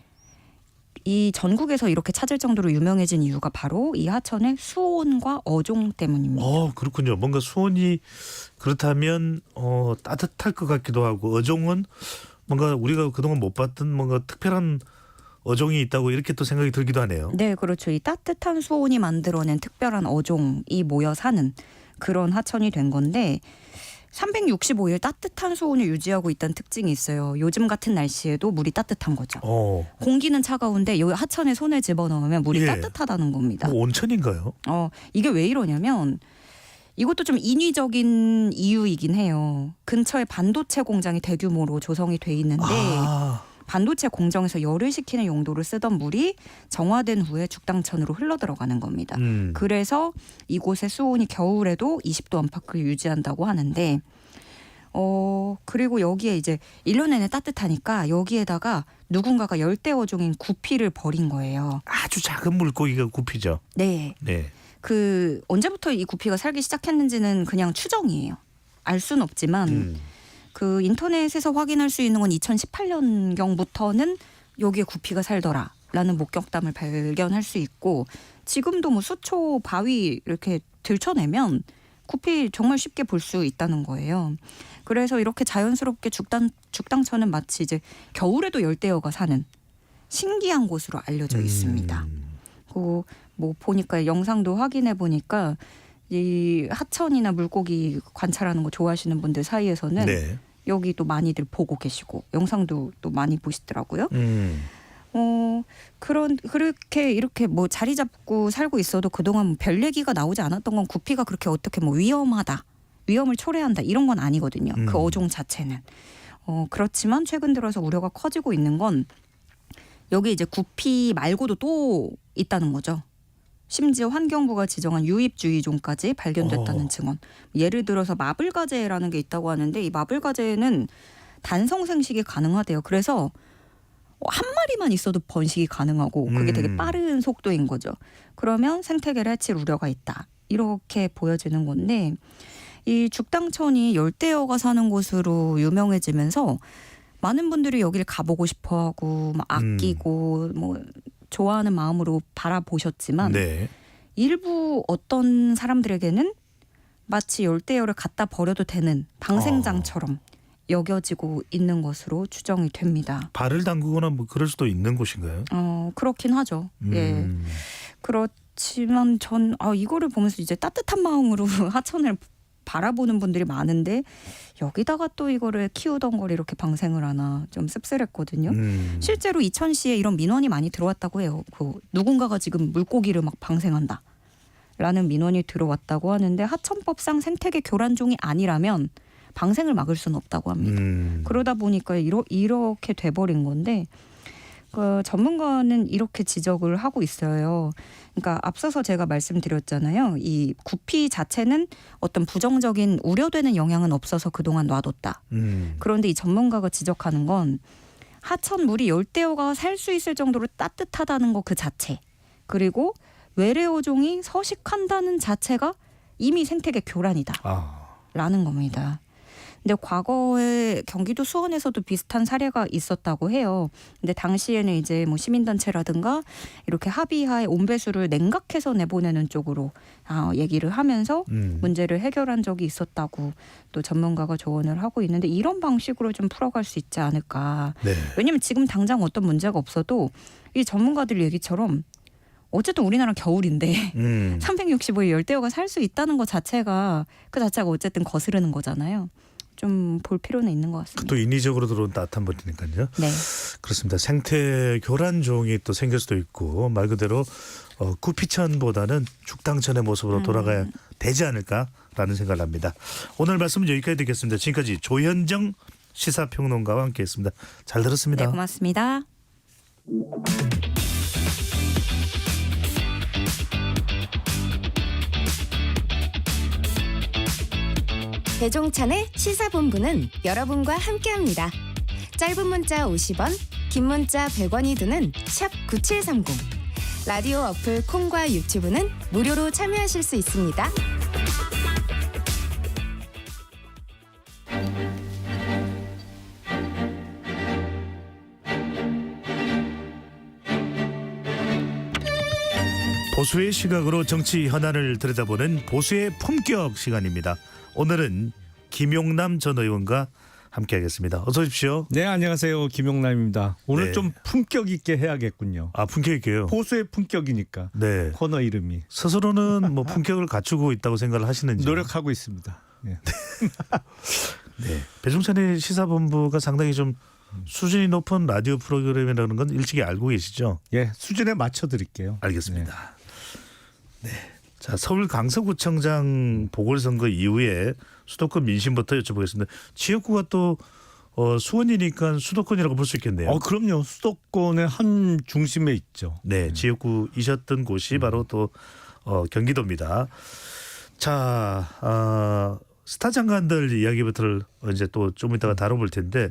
이 전국에서 이렇게 찾을 정도로 유명해진 이유가 바로 이 하천의 수온과 어종 때문입니다. 그렇군요. 뭔가 수온이 그렇다면 따뜻할 것 같기도 하고 어종은 뭔가 우리가 그동안 못 봤던 뭔가 특별한 어종이 있다고 이렇게 또 생각이 들기도 하네요. 네, 그렇죠. 이 따뜻한 수온이 만들어낸 특별한 어종이 모여 사는 그런 하천이 된 건데 365일 따뜻한 수온을 유지하고 있다는 특징이 있어요. 요즘 같은 날씨에도 물이 따뜻한 거죠. 공기는 차가운데 여기 하천에 손을 집어넣으면 물이 따뜻하다는 겁니다. 뭐 온천인가요? 이게 왜 이러냐면 이것도 좀 인위적인 이유이긴 해요. 근처에 반도체 공장이 대규모로 조성이 돼 있는데 반도체 공정에서 열을 식히는 용도로 쓰던 물이 정화된 후에 죽당천으로 흘러들어가는 겁니다. 그래서 이곳의 수온이 겨울에도 20도 안팎을 유지한다고 하는데 그리고 여기에 이제 1년 내내 따뜻하니까 여기에다가 누군가가 열대어종인 구피를 버린 거예요. 아주 작은 물고기가 구피죠. 네. 그 언제부터 이 구피가 살기 시작했는지는 그냥 추정이에요. 알 수는 없지만 그 인터넷에서 확인할 수 있는 건 2018년경부터는 여기에 구피가 살더라라는 목격담을 발견할 수 있고 지금도 뭐 수초, 바위 이렇게 들춰내면 구피 정말 쉽게 볼 수 있다는 거예요. 그래서 이렇게 자연스럽게 죽당천은 마치 이제 겨울에도 열대어가 사는 신기한 곳으로 알려져 있습니다. 그 뭐 보니까 영상도 확인해 보니까 이 하천이나 물고기 관찰하는 거 좋아하시는 분들 사이에서는 여기도 많이들 보고 계시고 영상도 또 많이 보시더라고요. 그렇게 이렇게 뭐 자리 잡고 살고 있어도 그동안 별 얘기가 나오지 않았던 건 구피가 그렇게 어떻게 뭐 위험하다, 위험을 초래한다 이런 건 아니거든요. 그 어종 자체는. 그렇지만 최근 들어서 우려가 커지고 있는 건 여기 이제 구피 말고도 또 있다는 거죠. 심지어 환경부가 지정한 유입주의종까지 발견됐다는 증언. 예를 들어서 마블가재라는 게 있다고 하는데 이 마블가재는 단성 생식이 가능하대요. 그래서 한 마리만 있어도 번식이 가능하고 그게 되게 빠른 속도인 거죠. 그러면 생태계를 해칠 우려가 있다. 이렇게 보여지는 건데 이 죽당천이 열대어가 사는 곳으로 유명해지면서 많은 분들이 여기를 가보고 싶어하고 막 아끼고 뭐 좋아하는 마음으로 바라보셨지만 일부 어떤 사람들에게는 마치 열대어를 갖다 버려도 되는 방생장처럼 여겨지고 있는 것으로 추정이 됩니다. 발을 담그거나 뭐 그럴 수도 있는 곳인가요? 그렇긴 하죠. 예. 그렇지만 전 이거를 보면서 이제 따뜻한 마음으로 하천을 바라보는 분들이 많은데 여기다가 또 이거를 키우던 걸 이렇게 방생을 하나 좀 씁쓸했거든요. 실제로 이천시에 이런 민원이 많이 들어왔다고 해요. 누군가가 지금 물고기를 막 방생한다 라는 민원이 들어왔다고 하는데 하천법상 생태계 교란종이 아니라면 방생을 막을 수는 없다고 합니다. 그러다 보니까 이렇게 돼버린 건데 전문가는 이렇게 지적을 하고 있어요. 그러니까 앞서서 제가 말씀드렸잖아요. 이 구피 자체는 어떤 부정적인 우려되는 영향은 없어서 그동안 놔뒀다. 그런데 이 전문가가 지적하는 건 하천 물이 열대어가 살 수 있을 정도로 따뜻하다는 거 그 자체. 그리고 외래어종이 서식한다는 자체가 이미 생태계 교란이다. 라는 겁니다. 근데 과거에 경기도 수원에서도 비슷한 사례가 있었다고 해요. 근데 당시에는 이제 뭐 시민단체라든가 이렇게 합의하에 온배수를 냉각해서 내보내는 쪽으로 얘기를 하면서 문제를 해결한 적이 있었다고 또 전문가가 조언을 하고 있는데 이런 방식으로 좀 풀어갈 수 있지 않을까. 왜냐하면 지금 당장 어떤 문제가 없어도 이 전문가들 얘기처럼 어쨌든 우리나라 겨울인데 365일 열대어가 살 수 있다는 것 자체가 어쨌든 거스르는 거잖아요. 좀 볼 필요는 있는 것 같습니다. 또 인위적으로 들어온 따뜻한 물이니까요. 네. 그렇습니다. 생태 교란종이 또 생길 수도 있고 말 그대로 구피천보다는 죽당천의 모습으로 돌아가야 되지 않을까라는 생각을 합니다. 오늘 말씀은 여기까지 듣겠습니다. 지금까지 조현정 시사평론가와 함께했습니다. 잘 들었습니다. 네, 고맙습니다. 배종찬의 시사본부는 여러분과 함께합니다. 짧은 문자 50원, 긴 문자 100원이 드는 샵 9730. 라디오 어플 콩과 유튜브는 무료로 참여하실 수 있습니다. 보수의 시각으로 정치 현안을 들여다보는 보수의 품격 시간입니다. 오늘은 김용남 전 의원과 함께하겠습니다. 어서 오십시오. 네, 안녕하세요. 김용남입니다. 오늘 좀 품격 있게 해야겠군요. 품격 있게요? 보수의 품격이니까. 네. 코너 이름이. 스스로는 뭐 품격을 갖추고 있다고 생각을 하시는지? 노력하고 있습니다. 예. 네. 배종찬의 시사본부가 상당히 좀 수준이 높은 라디오 프로그램이라는 건 일찍이 알고 계시죠? 예, 수준에 맞춰 드릴게요. 알겠습니다. 네. 자, 서울 강서구청장 보궐선거 이후에 수도권 민심부터 여쭤보겠습니다. 지역구가 또 수원이니까 수도권이라고 볼 수 있겠네요. 그럼요. 수도권의 한 중심에 있죠. 네, 지역구이셨던 곳이 바로 또 경기도입니다. 자, 스타 장관들 이야기부터를 이제 또 좀 이따가 다뤄볼 텐데,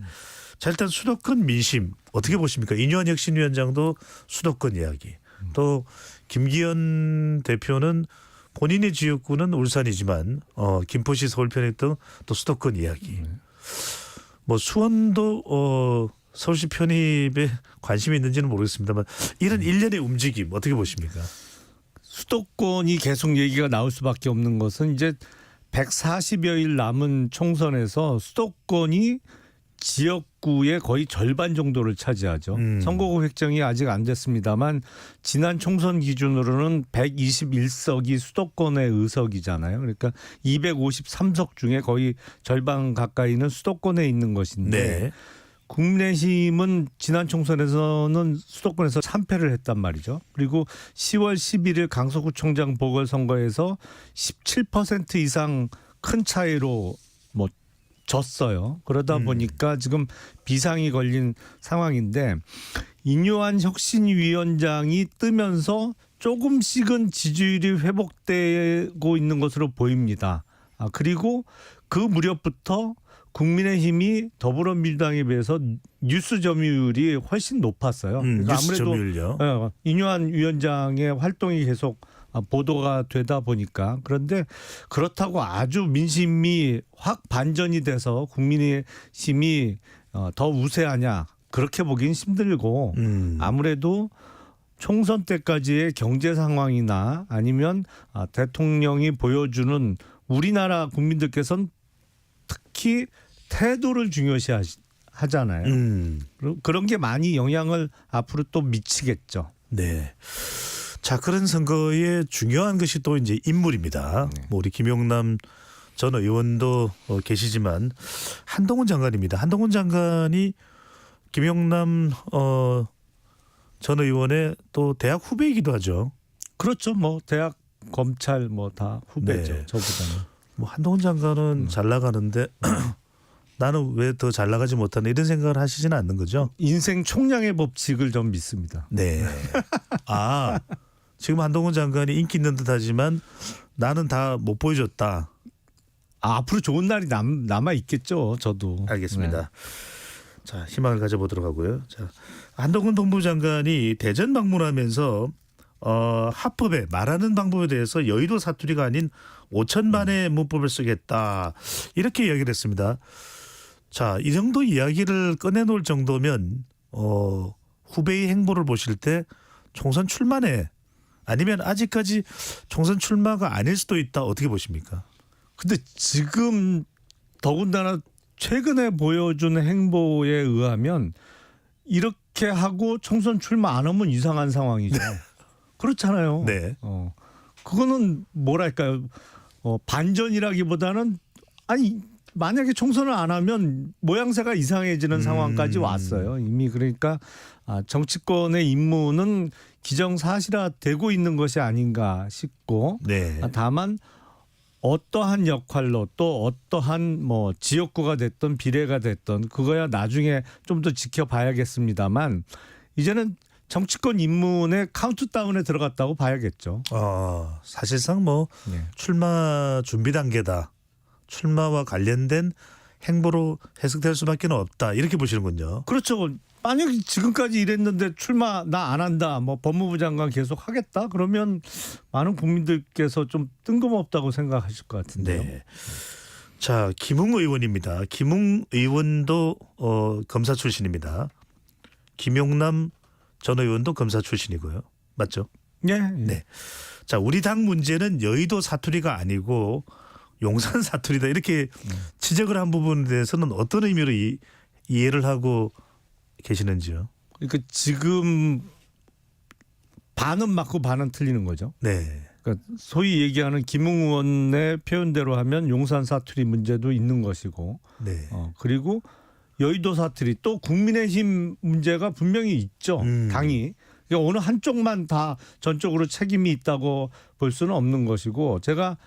자, 일단 수도권 민심 어떻게 보십니까? 인유한 혁신위원장도 수도권 이야기, 또 김기현 대표는 본인의 지역구는 울산이지만 김포시 서울편에 또 수도권 이야기. 뭐 수원도 서울시 편입에 관심이 있는지는 모르겠습니다만 이런 일련의 움직임 어떻게 보십니까? 수도권이 계속 얘기가 나올 수밖에 없는 것은 이제 140여일 남은 총선에서 수도권이 지역구의 거의 절반 정도를 차지하죠. 선거구 획정이 아직 안 됐습니다만 지난 총선 기준으로는 121석이 수도권의 의석이잖아요. 그러니까 253석 중에 거의 절반 가까이는 수도권에 있는 것인데 네. 국민의힘은 지난 총선에서는 수도권에서 참패를 했단 말이죠. 그리고 10월 11일 강서구청장 보궐선거에서 17% 이상 큰 차이로 뭐 졌어요. 그러다 보니까 지금 비상이 걸린 상황인데 인유한 혁신위원장이 뜨면서 조금씩은 지지율이 회복되고 있는 것으로 보입니다. 그리고 그 무렵부터 국민의힘이 더불어민주당에 비해서 뉴스 점유율이 훨씬 높았어요. 그러니까 뉴스 아무래도 점유율요? 인유한 위원장의 활동이 계속 보도가 되다 보니까. 그런데 그렇다고 아주 민심이 확 반전이 돼서 국민의힘이 더 우세하냐 그렇게 보긴 힘들고 아무래도 총선 때까지의 경제 상황이나 아니면 대통령이 보여주는 우리나라 국민들께서는 특히 태도를 중요시 하잖아요. 그런 게 많이 영향을 앞으로 또 미치겠죠. 네. 자, 그런 선거에 중요한 것이 또 이제 인물입니다. 뭐 우리 김용남 전 의원도 계시지만 한동훈 장관입니다. 한동훈 장관이 김용남 전 의원의 또 대학 후배이기도 하죠. 그렇죠. 뭐 대학 검찰 뭐 다 후배죠. 네. 저보다는. 뭐 한동훈 장관은 잘 나가는데 나는 왜 더 잘 나가지 못하나 이런 생각을 하시지는 않는 거죠? 인생 총량의 법칙을 좀 믿습니다. 네. 지금 한동훈 장관이 인기 있는 듯하지만 나는 다 못 보여줬다. 앞으로 좋은 날이 남아 있겠죠. 저도. 알겠습니다. 네. 자, 희망을 가져보도록 하고요. 자, 한동훈 법무부 장관이 대전 방문하면서 합법에 말하는 방법에 대해서 여의도 사투리가 아닌 5천만의 문법을 쓰겠다 이렇게 이야기를 했습니다. 자, 이 정도 이야기를 꺼내놓을 정도면 후배의 행보를 보실 때 총선 출마네 아니면 아직까지 총선 출마가 아닐 수도 있다 어떻게 보십니까? 근데 지금 더군다나 최근에 보여준 행보에 의하면 이렇게 하고 총선 출마 안 하면 이상한 상황이죠. 그렇잖아요. 네. 그거는 뭐랄까요? 반전이라기보다는 아니 만약에 총선을 안 하면 모양새가 이상해지는 상황까지 왔어요. 이미 그러니까 정치권의 임무는 기정사실화되고 있는 것이 아닌가 싶고 네. 다만 어떠한 역할로 또 어떠한 뭐 지역구가 됐든 비례가 됐든 그거야 나중에 좀 더 지켜봐야겠습니다만 이제는 정치권 입문의 카운트다운에 들어갔다고 봐야겠죠. 사실상 뭐 출마 준비 단계다. 출마와 관련된 행보로 해석될 수밖에 없다. 이렇게 보시는군요. 그렇죠. 만약에 지금까지 이랬는데 출마 나 안 한다. 뭐 법무부 장관 계속 하겠다. 그러면 많은 국민들께서 좀 뜬금없다고 생각하실 것 같은데요. 네. 자, 김웅 의원입니다. 김웅 의원도 검사 출신입니다. 김용남 전 의원도 검사 출신이고요. 맞죠? 네. 네. 자, 우리 당 문제는 여의도 사투리가 아니고 용산 사투리다. 이렇게 지적을 한 부분에 대해서는 어떤 의미로 이해를 하고 계시는지요? 그러니까 지금 반은 맞고 반은 틀리는 거죠. 네. 그러니까 소위 얘기하는 김웅 의원의 표현대로 하면 용산 사투리 문제도 있는 것이고, 네. 그리고 여의도 사투리 또 국민의힘 문제가 분명히 있죠. 당이. 그러니까 어느 한쪽만 다 전적으로 책임이 있다고 볼 수는 없는 것이고, 제가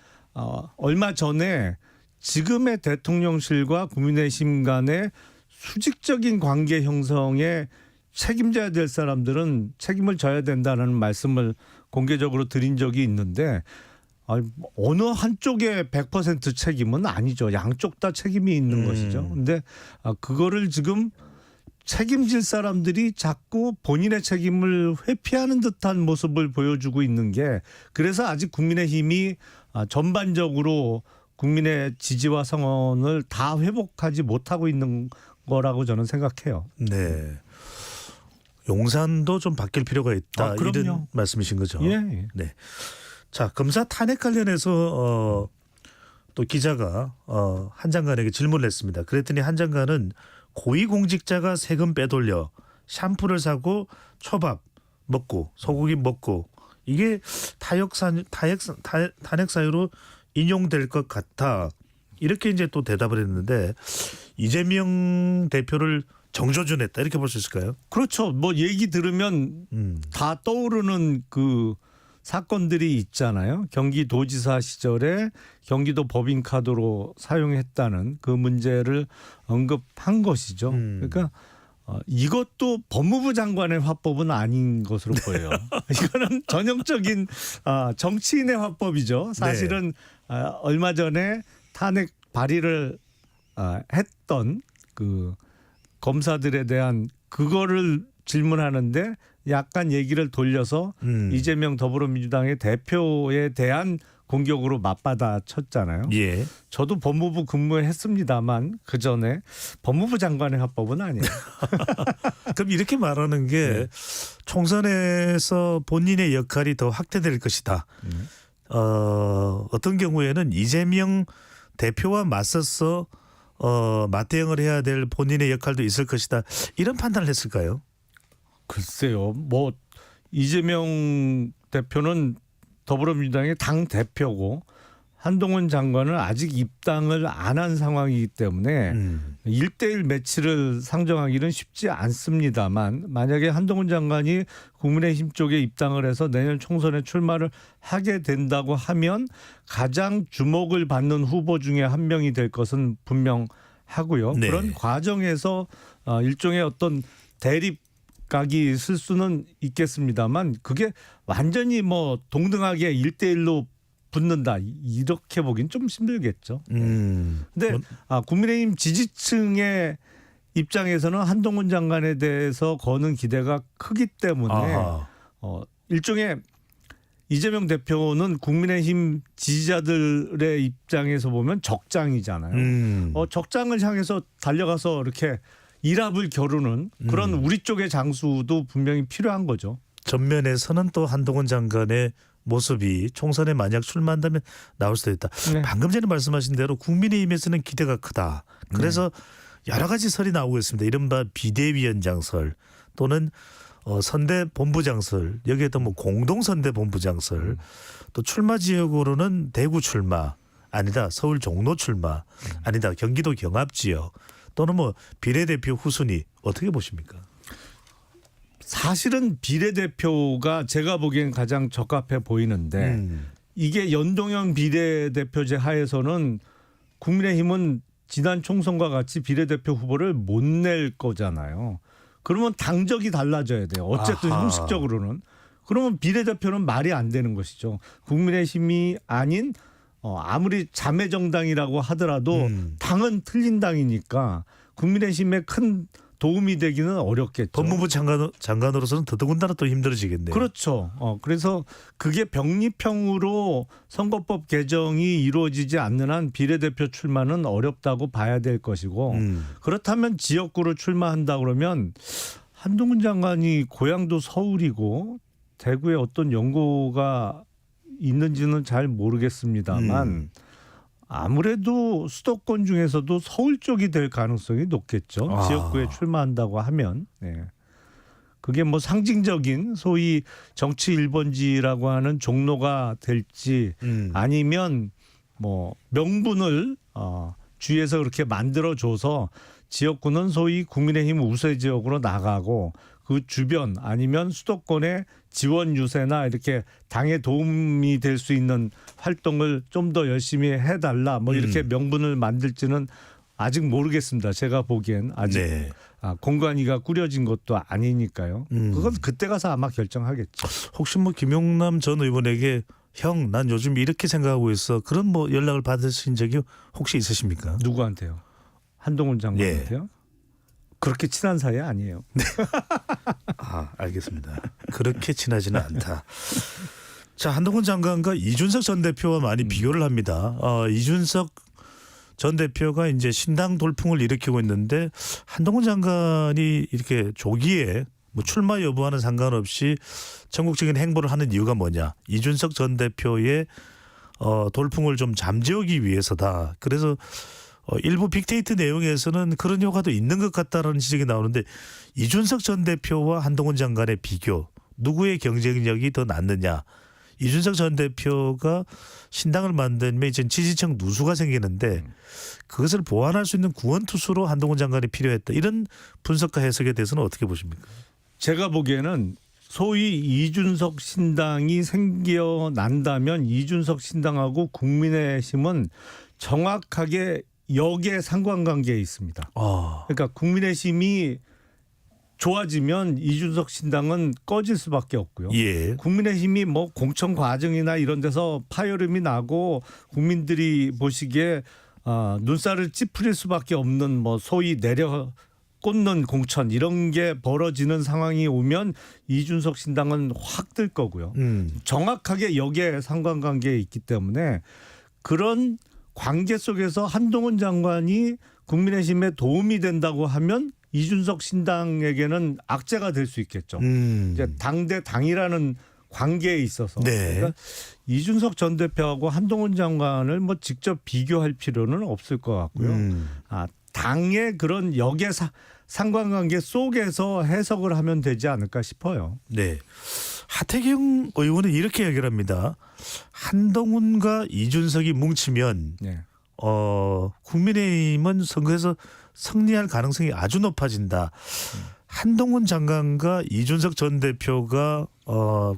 얼마 전에 지금의 대통령실과 국민의힘 간의 수직적인 관계 형성에 책임져야 될 사람들은 책임을 져야 된다는 말씀을 공개적으로 드린 적이 있는데, 어느 한쪽의 100% 책임은 아니죠. 양쪽 다 책임이 있는 것이죠. 근데 그거를 지금 책임질 사람들이 자꾸 본인의 책임을 회피하는 듯한 모습을 보여주고 있는 게, 그래서 아직 국민의힘이 전반적으로 국민의 지지와 성원을 다 회복하지 못하고 있는 거라고 저는 생각해요. 네. 용산도 좀 바뀔 필요가 있다. 이런 말씀이신 거죠. 예. 네. 자, 검사 탄핵 관련해서 또 기자가 한 장관에게 질문을 했습니다. 그랬더니 한 장관은 고위공직자가 세금 빼돌려 샴푸를 사고 초밥 먹고 소고기 먹고 이게 탄핵 사유로 인용될 것 같아. 이렇게 이제 또 대답을 했는데, 이재명 대표를 정조준했다 이렇게 볼 수 있을까요? 그렇죠. 뭐 얘기 들으면 다 떠오르는 그 사건들이 있잖아요. 경기도지사 시절에 경기도 법인카드로 사용했다는 그 문제를 언급한 것이죠. 그러니까 이것도 법무부 장관의 화법은 아닌 것으로 보여요. 이거는 전형적인 정치인의 화법이죠. 사실은 얼마 전에 탄핵 발의를 했던 그 검사들에 대한 그거를 질문하는데 약간 얘기를 돌려서 이재명 더불어민주당의 대표에 대한 공격으로 맞받아 쳤잖아요. 예. 저도 법무부 근무했습니다만 그 전에 법무부 장관의 화법은 아니에요. 그럼 이렇게 말하는 게 총선에서 본인의 역할이 더 확대될 것이다. 어떤 경우에는 이재명 대표와 맞서서 맞대응을 해야 될 본인의 역할도 있을 것이다. 이런 판단을 했을까요? 글쎄요. 뭐 이재명 대표는 더불어민주당의 당 대표고 한동훈 장관은 아직 입당을 안 한 상황이기 때문에 1대1 매치를 상정하기는 쉽지 않습니다만, 만약에 한동훈 장관이 국민의힘 쪽에 입당을 해서 내년 총선에 출마를 하게 된다고 하면 가장 주목을 받는 후보 중에 한 명이 될 것은 분명하고요. 네. 그런 과정에서 일종의 어떤 대립각이 있을 수는 있겠습니다만, 그게 완전히 뭐 동등하게 1대1로 붙는다 이렇게 보긴 좀 힘들겠죠. 근데 국민의힘 지지층의 입장에서는 한동훈 장관에 대해서 거는 기대가 크기 때문에 일종의 이재명 대표는 국민의힘 지지자들의 입장에서 보면 적장이잖아요. 적장을 향해서 달려가서 이렇게 일합을 겨루는 그런 우리 쪽의 장수도 분명히 필요한 거죠. 전면에서는 또 한동훈 장관의 모습이 총선에 만약 출마한다면 나올 수도 있다. 네. 방금 전에 말씀하신 대로 국민의힘에서는 기대가 크다. 그래서 여러 가지 설이 나오고 있습니다. 이른바 비대위원장설 또는 선대본부장설, 여기에도 뭐 공동선대본부장설, 또 출마 지역으로는 대구 출마 아니다, 서울 종로 출마 아니다, 경기도 경합지역 또는 뭐 비례대표 후순위, 어떻게 보십니까? 사실은 비례대표가 제가 보기엔 가장 적합해 보이는데 이게 연동형 비례대표제 하에서는 국민의힘은 지난 총선과 같이 비례대표 후보를 못 낼 거잖아요. 그러면 당적이 달라져야 돼요. 어쨌든 형식적으로는. 그러면 비례대표는 말이 안 되는 것이죠. 국민의힘이 아닌 아무리 자매정당이라고 하더라도 당은 틀린 당이니까 국민의힘에 큰 도움이 되기는 어렵겠죠. 법무부 장관으로서는 더더군다나 또 힘들어지겠네요. 그렇죠. 그래서 그게 병립형으로 선거법 개정이 이루어지지 않는 한 비례대표 출마는 어렵다고 봐야 될 것이고, 그렇다면 지역구로 출마한다 그러면 한동훈 장관이 고향도 서울이고 대구에 어떤 연고가 있는지는 잘 모르겠습니다만 아무래도 수도권 중에서도 서울 쪽이 될 가능성이 높겠죠. 지역구에 출마한다고 하면. 네. 그게 뭐 상징적인 소위 정치 1번지라고 하는 종로가 될지 아니면 뭐 명분을 주위에서 그렇게 만들어줘서 지역구는 소위 국민의힘 우세 지역으로 나가고 그 주변 아니면 수도권의 지원 유세나 이렇게 당에 도움이 될 수 있는 활동을 좀 더 열심히 해달라 뭐 이렇게 명분을 만들지는 아직 모르겠습니다. 제가 보기엔 아직 네. 공관위가 꾸려진 것도 아니니까요. 그건 그때 가서 아마 결정하겠죠. 혹시 뭐 김용남 전 의원에게 형, 난 요즘 이렇게 생각하고 있어. 그런 뭐 연락을 받으신 적이 혹시 있으십니까? 누구한테요? 한동훈 장관한테요? 그렇게 친한 사이 아니에요. 알겠습니다. 그렇게 친하지는 않다. 자, 한동훈 장관과 이준석 전 대표와 많이 비교를 합니다. 이준석 전 대표가 이제 신당 돌풍을 일으키고 있는데 한동훈 장관이 이렇게 조기에 뭐 출마 여부와는 상관없이 전국적인 행보를 하는 이유가 뭐냐? 이준석 전 대표의 돌풍을 좀 잠재우기 위해서다. 그래서 일부 빅데이터 내용에서는 그런 효과도 있는 것 같다라는 지적이 나오는데 이준석 전 대표와 한동훈 장관의 비교, 누구의 경쟁력이 더 낫느냐? 이준석 전 대표가 신당을 만들면 이제 지지층 누수가 생기는데 그것을 보완할 수 있는 구원투수로 한동훈 장관이 필요했다. 이런 분석과 해석에 대해서는 어떻게 보십니까? 제가 보기에는 소위 이준석 신당이 생겨난다면 이준석 신당하고 국민의힘은 정확하게 역의 상관관계에 있습니다. 그러니까 국민의힘이 좋아지면 이준석 신당은 꺼질 수밖에 없고요. 예. 국민의힘이 뭐 공천 과정이나 이런 데서 파열음이 나고 국민들이 보시기에 눈살을 찌푸릴 수밖에 없는 뭐 소위 내려 꽂는 공천 이런 게 벌어지는 상황이 오면 이준석 신당은 확 뜰 거고요. 정확하게 역의 상관관계에 있기 때문에 그런 관계 속에서 한동훈 장관이 국민의힘에 도움이 된다고 하면 이준석 신당에게는 악재가 될 수 있겠죠. 이제 당 대 당이라는 관계에 있어서 그러니까 이준석 전 대표하고 한동훈 장관을 뭐 직접 비교할 필요는 없을 것 같고요. 당의 그런 역의 상관관계 속에서 해석을 하면 되지 않을까 싶어요. 네. 하태경 의원은 이렇게 얘기를 합니다. 한동훈과 이준석이 뭉치면 국민의힘은 선거에서 승리할 가능성이 아주 높아진다. 한동훈 장관과 이준석 전 대표가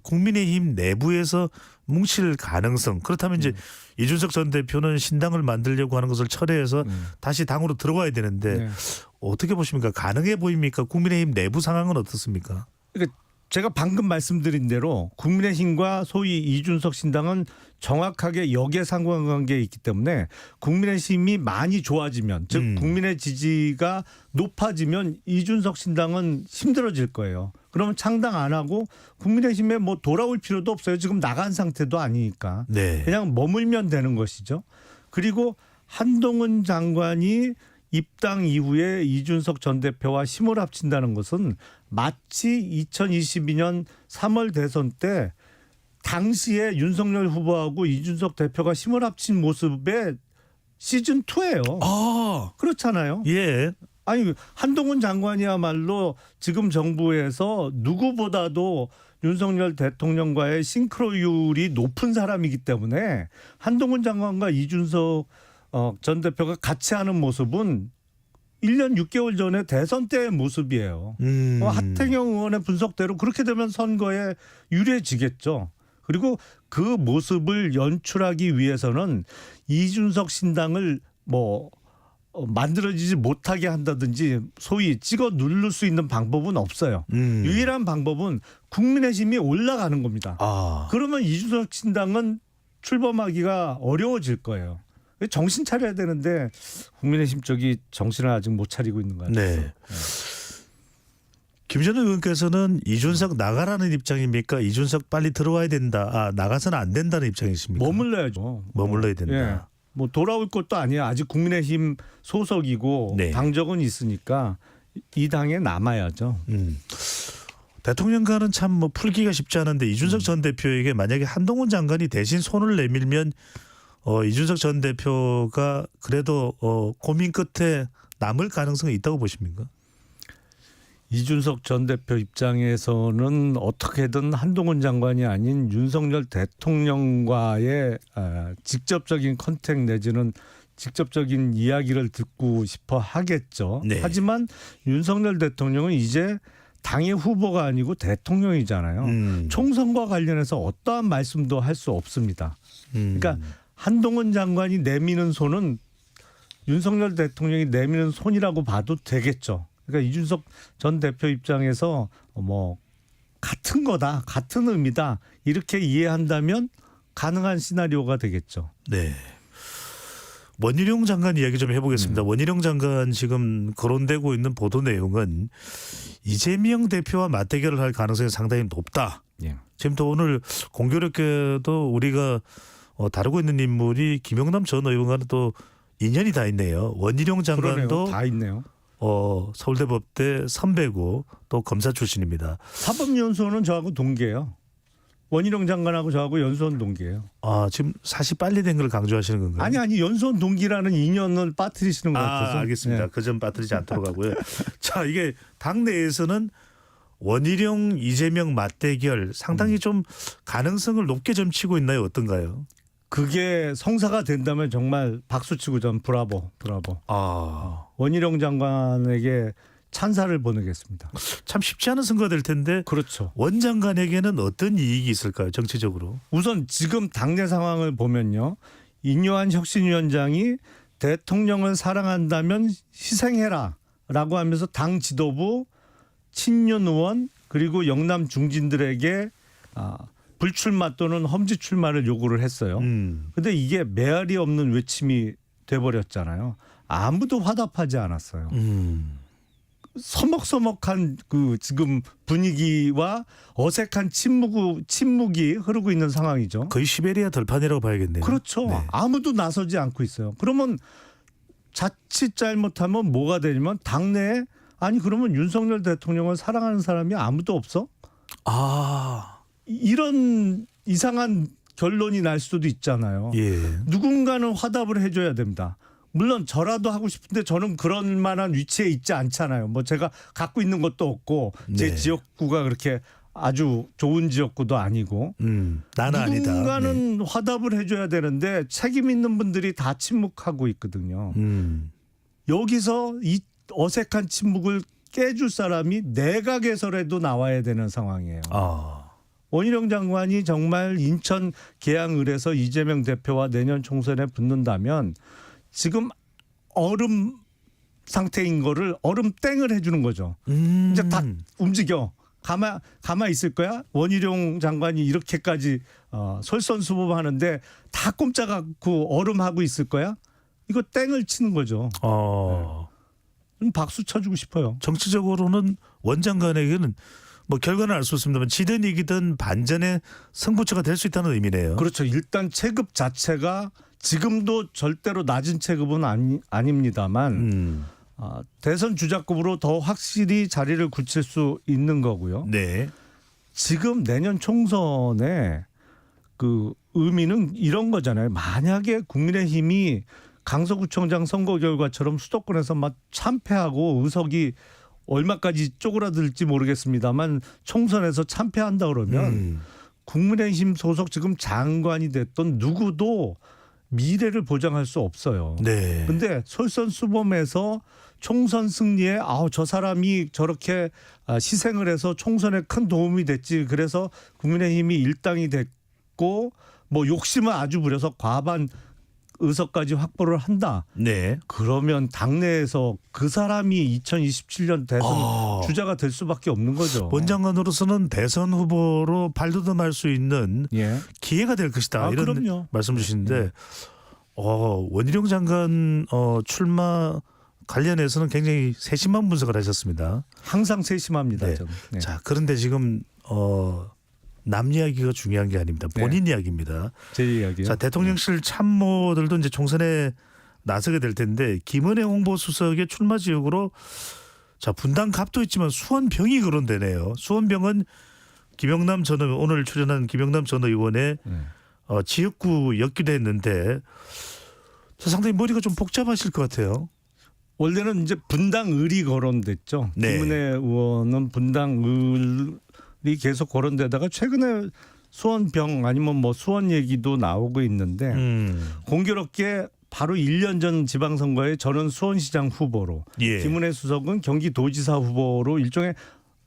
국민의힘 내부에서 뭉칠 가능성. 그렇다면 이제 이준석 전 대표는 신당을 만들려고 하는 것을 철회해서 다시 당으로 들어와야 되는데 어떻게 보십니까? 가능해 보입니까? 국민의힘 내부 상황은 어떻습니까? 그러니까 제가 방금 말씀드린 대로 국민의힘과 소위 이준석 신당은 정확하게 역의 상관관계에 있기 때문에 국민의힘이 많이 좋아지면 즉 국민의 지지가 높아지면 이준석 신당은 힘들어질 거예요. 그러면 창당 안 하고 국민의힘에 뭐 돌아올 필요도 없어요. 지금 나간 상태도 아니니까. 그냥 머물면 되는 것이죠. 그리고 한동훈 장관이 입당 이후에 이준석 전 대표와 힘을 합친다는 것은 마치 2022년 3월 대선 때 당시에 윤석열 후보하고 이준석 대표가 힘을 합친 모습의 시즌 2예요. 그렇잖아요. 예. 아니 한동훈 장관이야말로 지금 정부에서 누구보다도 윤석열 대통령과의 싱크로율이 높은 사람이기 때문에 한동훈 장관과 이준석 전 대표가 같이 하는 모습은 1년 6개월 전에 대선 때의 모습이에요. 하태경 의원의 분석대로 그렇게 되면 선거에 유리해지겠죠. 그리고 그 모습을 연출하기 위해서는 이준석 신당을 만들어지지 못하게 한다든지 소위 찍어 누를 수 있는 방법은 없어요. 유일한 방법은 국민의힘이 올라가는 겁니다. 그러면 이준석 신당은 출범하기가 어려워질 거예요. 정신 차려야 되는데 국민의힘 쪽이 정신을 아직 못 차리고 있는 것 같아요. 네. 김전우 의원께서는 이준석 나가라는 입장입니까? 이준석 빨리 들어와야 된다. 나가서는 안 된다는 입장이십니까? 머물러야죠. 머물러야 된다. 예. 뭐 돌아올 것도 아니에요. 아직 국민의힘 소속이고 당적은 있으니까 이 당에 남아야죠. 대통령과는 참 뭐 풀기가 쉽지 않은데 이준석 전 대표에게 만약에 한동훈 장관이 대신 손을 내밀면 이준석 전 대표가 그래도 고민 끝에 남을 가능성이 있다고 보십니까? 이준석 전 대표 입장에서는 어떻게든 한동훈 장관이 아닌 윤석열 대통령과의 직접적인 컨택 내지는 직접적인 이야기를 듣고 싶어 하겠죠. 네. 하지만 윤석열 대통령은 이제 당의 후보가 아니고 대통령이잖아요. 총선과 관련해서 어떠한 말씀도 할 수 없습니다. 그러니까 한동훈 장관이 내미는 손은 윤석열 대통령이 내미는 손이라고 봐도 되겠죠. 그러니까 이준석 전 대표 입장에서 뭐 같은 거다, 같은 의미다 이렇게 이해한다면 가능한 시나리오가 되겠죠. 네. 원희룡 장관 이야기 좀 해보겠습니다. 원희룡 장관 지금 거론되고 있는 보도 내용은 이재명 대표와 맞대결을 할 가능성이 상당히 높다. 예. 지금 또 오늘 공교롭게도 우리가 다루고 있는 인물이 김영남 전 의원과는 또 인연이 다 있네요. 원희룡 장관도 그러네요. 다 있네요. 서울대법대 선배고 또 검사 출신입니다. 사법연수원은 저하고 동기예요. 원희룡 장관하고 저하고 연수원 동기예요. 아, 지금 사실 빨리 된 걸 강조하시는 건가요? 아니 연수원 동기라는 인연을 빠뜨리시는 것 같아서. 알겠습니다. 네. 그 점 빠뜨리지 않도록 하고요. 자, 이게 당내에서는 원희룡 이재명 맞대결 상당히 좀 가능성을 높게 점치고 있나요? 어떤가요? 그게 성사가 된다면 정말 박수치고 전 브라보. 원희룡 장관에게 찬사를 보내겠습니다. 참 쉽지 않은 선거가 될 텐데. 그렇죠. 원 장관에게는 어떤 이익이 있을까요? 정치적으로. 우선 지금 당내 상황을 보면요. 인요한 혁신위원장이 대통령을 사랑한다면 희생해라 라고 하면서 당 지도부, 친윤 의원 그리고 영남 중진들에게 불출마 또는 험지 출마를 요구를 했어요. 근데 이게 메아리 없는 외침이 돼버렸잖아요. 아무도 화답하지 않았어요. 서먹서먹한 그 지금 분위기와 어색한 침묵이 흐르고 있는 상황이죠. 거의 시베리아 들판이라고 봐야겠네요. 그렇죠. 네. 아무도 나서지 않고 있어요. 그러면 자칫 잘못하면 뭐가 되냐면 당내에 아니 그러면 윤석열 대통령을 사랑하는 사람이 아무도 없어? 이런 이상한 결론이 날 수도 있잖아요. 예. 누군가는 화답을 해줘야 됩니다. 물론 저라도 하고 싶은데 저는 그런 만한 위치에 있지 않잖아요. 뭐 제가 갖고 있는 것도 없고 제 네. 지역구가 그렇게 아주 좋은 지역구도 아니고 나는 아니다. 누군가는 네. 화답을 해줘야 되는데 책임 있는 분들이 다 침묵하고 있거든요. 여기서 이 어색한 침묵을 깨줄 사람이 내각에서라도 나와야 되는 상황이에요. 원희룡 장관이 정말 인천 계양을에서 이재명 대표와 내년 총선에 붙는다면 지금 얼음 상태인 거를 얼음 땡을 해주는 거죠. 이제 다 움직여. 가만 있을 거야? 원희룡 장관이 이렇게까지 솔선수범하는데 다 꼼짝 않고 얼음하고 있을 거야? 이거 땡을 치는 거죠. 네. 박수 쳐주고 싶어요. 정치적으로는 원 장관에게는 뭐 결과는 알 수 없습니다만 지든 이기든 반전의 승부처가 될 수 있다는 의미네요. 그렇죠. 일단 체급 자체가 지금도 절대로 낮은 체급은 아닙니다만 대선 주자급으로 더 확실히 자리를 굳힐 수 있는 거고요. 네. 지금 내년 총선에 그 의미는 이런 거잖아요. 만약에 국민의힘이 강서구청장 선거 결과처럼 수도권에서 막 참패하고 의석이 얼마까지 쪼그라들지 모르겠습니다.만 총선에서 참패한다 그러면 국민의힘 소속 지금 장관이 됐던 누구도 미래를 보장할 수 없어요. 네. 근데 솔선수범해서 총선 승리에 저 사람이 저렇게 희생을 해서 총선에 큰 도움이 됐지. 그래서 국민의힘이 일당이 됐고 뭐 욕심을 아주 부려서 과반 의석까지 확보를 한다. 네. 그러면 당내에서 그 사람이 2027년 대선 주자가 될 수밖에 없는 거죠. 원 장관으로서는 대선 후보로 발돋움할 수 있는 기회가 될 것이다. 이런 그럼요. 말씀 주시는데 원희룡 장관 출마 관련해서는 굉장히 세심한 분석을 하셨습니다. 항상 세심합니다. 네. 저는. 네. 자, 그런데 지금 남 이야기가 중요한 게 아닙니다. 본인 이야기입니다. 제 이야기요. 자, 대통령실 참모들도 이제 총선에 나서게 될 텐데 김은혜 홍보수석의 출마 지역으로 자 분당 갑도 있지만 수원병이 거론되네요. 수원병은 김영남 전 의원 오늘 출연한 김영남 전 의원의 지역구였기도 했는데 상당히 머리가 좀 복잡하실 것 같아요. 원래는 이제 분당을이 거론됐죠. 네. 김은혜 의원은 분당을이 계속 거론되다가 최근에 수원병 아니면 뭐 수원 얘기도 나오고 있는데 공교롭게 바로 1년 전 지방선거에 저는 수원시장 후보로 예. 김은혜 수석은 경기도지사 후보로 일종의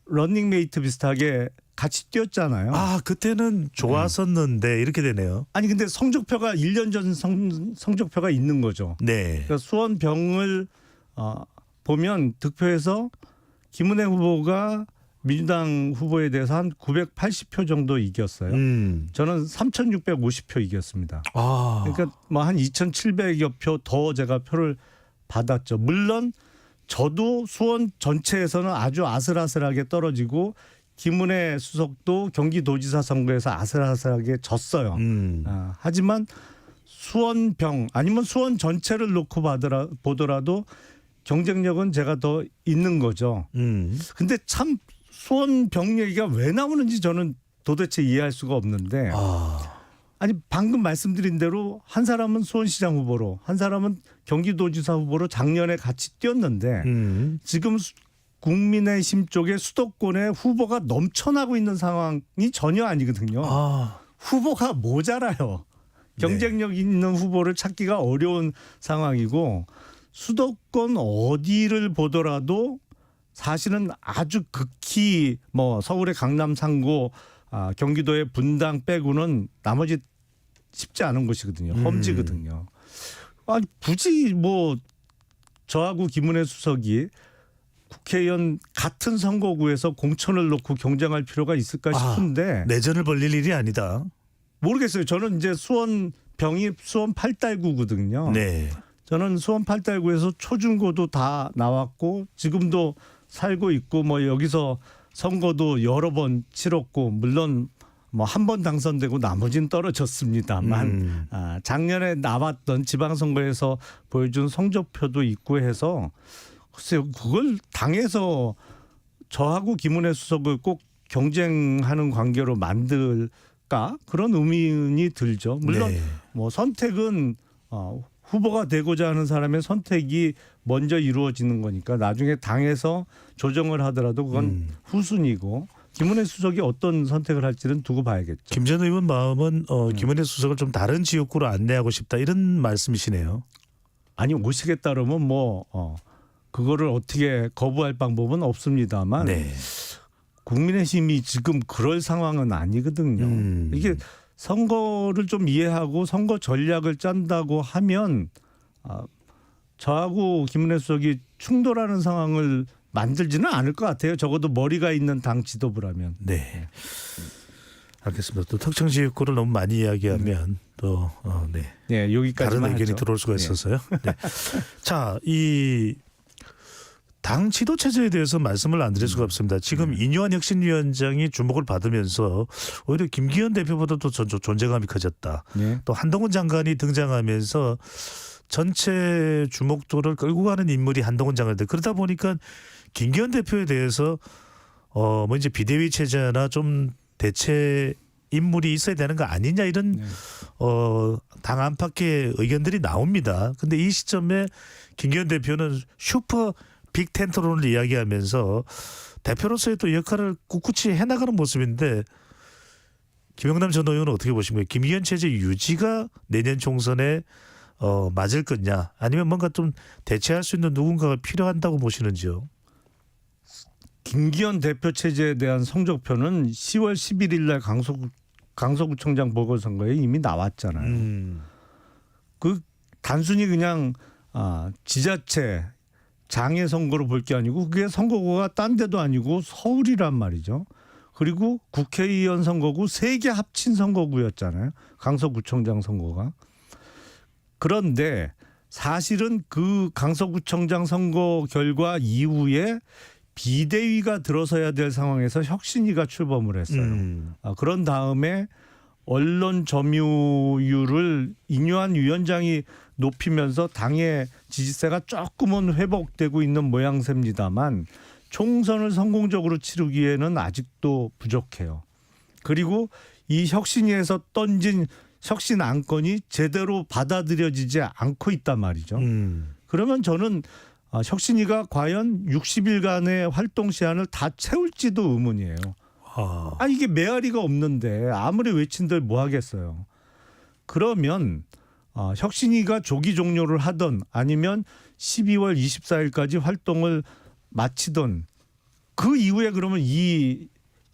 런닝메이트 비슷하게 같이 뛰었잖아요. 아 그때는 좋았었는데 이렇게 되네요. 아니 근데 성적표가 1년 전 성적표가 있는 거죠. 네. 그러니까 수원병을 보면 득표에서 김은혜 후보가 민주당 후보에 대해서 한 980표 정도 이겼어요. 저는 3,650표 이겼습니다. 그러니까 뭐 한 2,700여 표 더 제가 표를 받았죠. 물론 저도 수원 전체에서는 아주 아슬아슬하게 떨어지고 김은혜 수석도 경기도지사 선거에서 아슬아슬하게 졌어요. 하지만 수원병 아니면 수원 전체를 놓고 보더라도 경쟁력은 제가 더 있는 거죠. 근데 참 수원병 얘기가 왜 나오는지 저는 도대체 이해할 수가 없는데 아니 방금 말씀드린 대로 한 사람은 수원시장 후보로 한 사람은 경기도지사 후보로 작년에 같이 뛰었는데 지금 국민의힘 쪽에 수도권에 후보가 넘쳐나고 있는 상황이 전혀 아니거든요. 후보가 모자라요. 경쟁력 있는 후보를 찾기가 어려운 상황이고 수도권 어디를 보더라도 사실은 아주 극히 뭐 서울의 강남 상고 경기도의 분당 빼고는 나머지 쉽지 않은 곳이거든요. 험지거든요. 아니 굳이 뭐 저하고 김은혜 수석이 국회의원 같은 선거구에서 공천을 놓고 경쟁할 필요가 있을까 싶은데 내전을 벌릴 일이 아니다. 모르겠어요. 저는 이제 수원병이 수원 8달구거든요. 네. 저는 수원 8달구에서 초중고도 다 나왔고 지금도 살고 있고 뭐 여기서 선거도 여러 번 치렀고 물론 뭐 한 번 당선되고 나머지는 떨어졌습니다만 작년에 나왔던 지방선거에서 보여준 성적표도 있고 해서 글쎄요 그걸 당에서 저하고 김은혜 수석을 꼭 경쟁하는 관계로 만들까 그런 의문이 들죠. 물론 네. 뭐 선택은 후보가 되고자 하는 사람의 선택이 먼저 이루어지는 거니까 나중에 당에서 조정을 하더라도 그건 후순위고 김은혜 수석이 어떤 선택을 할지는 두고 봐야겠죠. 김 전 의원 마음은 김은혜 수석을 좀 다른 지역구로 안내하고 싶다 이런 말씀이시네요. 아니 오시겠다 그러면 뭐 그거를 어떻게 거부할 방법은 없습니다만 네. 국민의힘이 지금 그럴 상황은 아니거든요. 이게 선거를 좀 이해하고 선거 전략을 짠다고 하면 저하고 김은혜 수석이 충돌하는 상황을 만들지는 않을 것 같아요. 적어도 머리가 있는 당 지도부라면. 네. 알겠습니다. 또 특정 지역구를 너무 많이 이야기하면 또 네, 여기까지만 다른 의견이 하죠. 들어올 수가 있어서요. 네. 자, 이 당 지도 체제에 대해서 말씀을 안 드릴 수가 없습니다. 지금 이뇨한 혁신위원장이 주목을 받으면서 오히려 김기현 대표보다도 존재감이 커졌다. 네. 또 한동훈 장관이 등장하면서 전체 주목도를 끌고 가는 인물이 한동훈 장관인데 그러다 보니까 김기현 대표에 대해서 뭐 이제 비대위 체제나 좀 대체 인물이 있어야 되는 거 아니냐 이런 당 안팎의 의견들이 나옵니다. 근데 이 시점에 김기현 대표는 슈퍼 빅 텐트론을 이야기하면서 대표로서의 또 역할을 꿋꿋이 해나가는 모습인데 김영남 전 의원은 어떻게 보십니까? 김기현 체제 유지가 내년 총선에 맞을 거냐 아니면 뭔가 좀 대체할 수 있는 누군가가 필요한다고 보시는지요? 김기현 대표 체제에 대한 성적표는 10월 11일 날 강서구청장 보궐선거에 이미 나왔잖아요. 그 단순히 그냥 지자체 장애 선거로 볼 게 아니고 그게 선거구가 딴 데도 아니고 서울이란 말이죠. 그리고 국회의원 선거구 3개 합친 선거구였잖아요. 강서구청장 선거가. 그런데 사실은 그 강서구청장 선거 결과 이후에 비대위가 들어서야 될 상황에서 혁신위가 출범을 했어요. 그런 다음에 언론 점유율을 이뇨한 위원장이 높이면서 당의 지지세가 조금은 회복되고 있는 모양새입니다만 총선을 성공적으로 치르기에는 아직도 부족해요. 그리고 이 혁신위에서 던진 혁신 안건이 제대로 받아들여지지 않고 있단 말이죠. 그러면 저는 혁신위가 과연 60일간의 활동 시한을 다 채울지도 의문이에요. 이게 메아리가 없는데 아무리 외친들 뭐 하겠어요. 그러면 혁신위가 조기 종료를 하던 아니면 12월 24일까지 활동을 마치던 그 이후에 그러면 이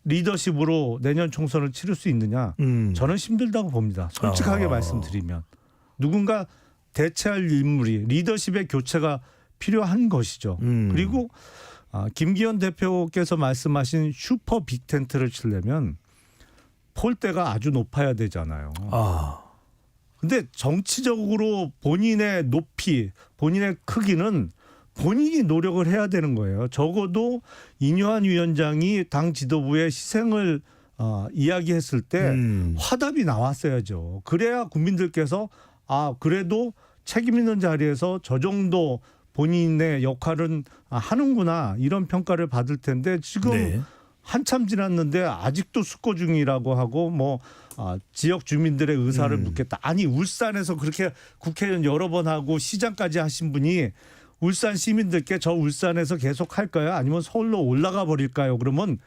리더십으로 내년 총선을 치를 수 있느냐? 저는 힘들다고 봅니다. 솔직하게 말씀드리면. 누군가 대체할 인물이 리더십의 교체가 필요한 것이죠. 그리고 김기현 대표께서 말씀하신 슈퍼 빅텐트를 치려면 폴대가 아주 높아야 되잖아요. 근데 정치적으로 본인의 높이, 본인의 크기는 본인이 노력을 해야 되는 거예요. 적어도 이뇨한 위원장이 당 지도부의 희생을 이야기했을 때 화답이 나왔어야죠. 그래야 국민들께서 그래도 책임 있는 자리에서 저 정도 본인의 역할은 하는구나 이런 평가를 받을 텐데 지금 한참 지났는데 아직도 숙고 중이라고 하고 지역 주민들의 의사를 묻겠다. 아니 울산에서 그렇게 국회의원 여러 번 하고 시장까지 하신 분이 울산 시민들께 저 울산에서 계속 할까요? 아니면 서울로 올라가 버릴까요? 그러면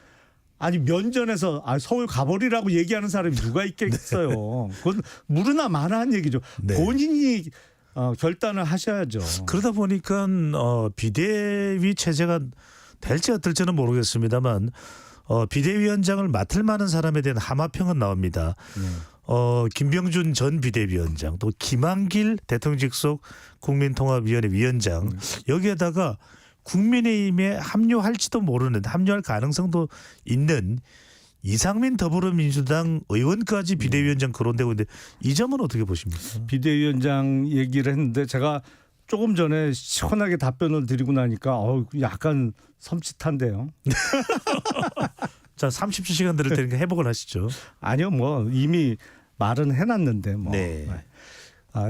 면전에서 서울 가버리라고 얘기하는 사람이 누가 있겠어요. 그건 무르나 마나한 얘기죠. 본인이 결단을 하셔야죠. 그러다 보니까 비대위 체제가 될지 어떨지는 모르겠습니다만 비대위원장을 맡을 만한 사람에 대한 하마평은 나옵니다. 김병준 전 비대위원장, 또 김한길 대통령 직속 국민통합위원회 위원장, 여기에다가 국민의힘에 합류할지도 모르는, 합류할 가능성도 있는 이상민 더불어민주당 의원까지 비대위원장 거론되고 있는데 이 점은 어떻게 보십니까? 비대위원장 얘기를 했는데 제가 조금 전에 시원하게 답변을 드리고 나니까 약간 섬찟한데요. 자, 30초 드릴 테니까 회복을 하시죠. 아니요, 이미 말은 해놨는데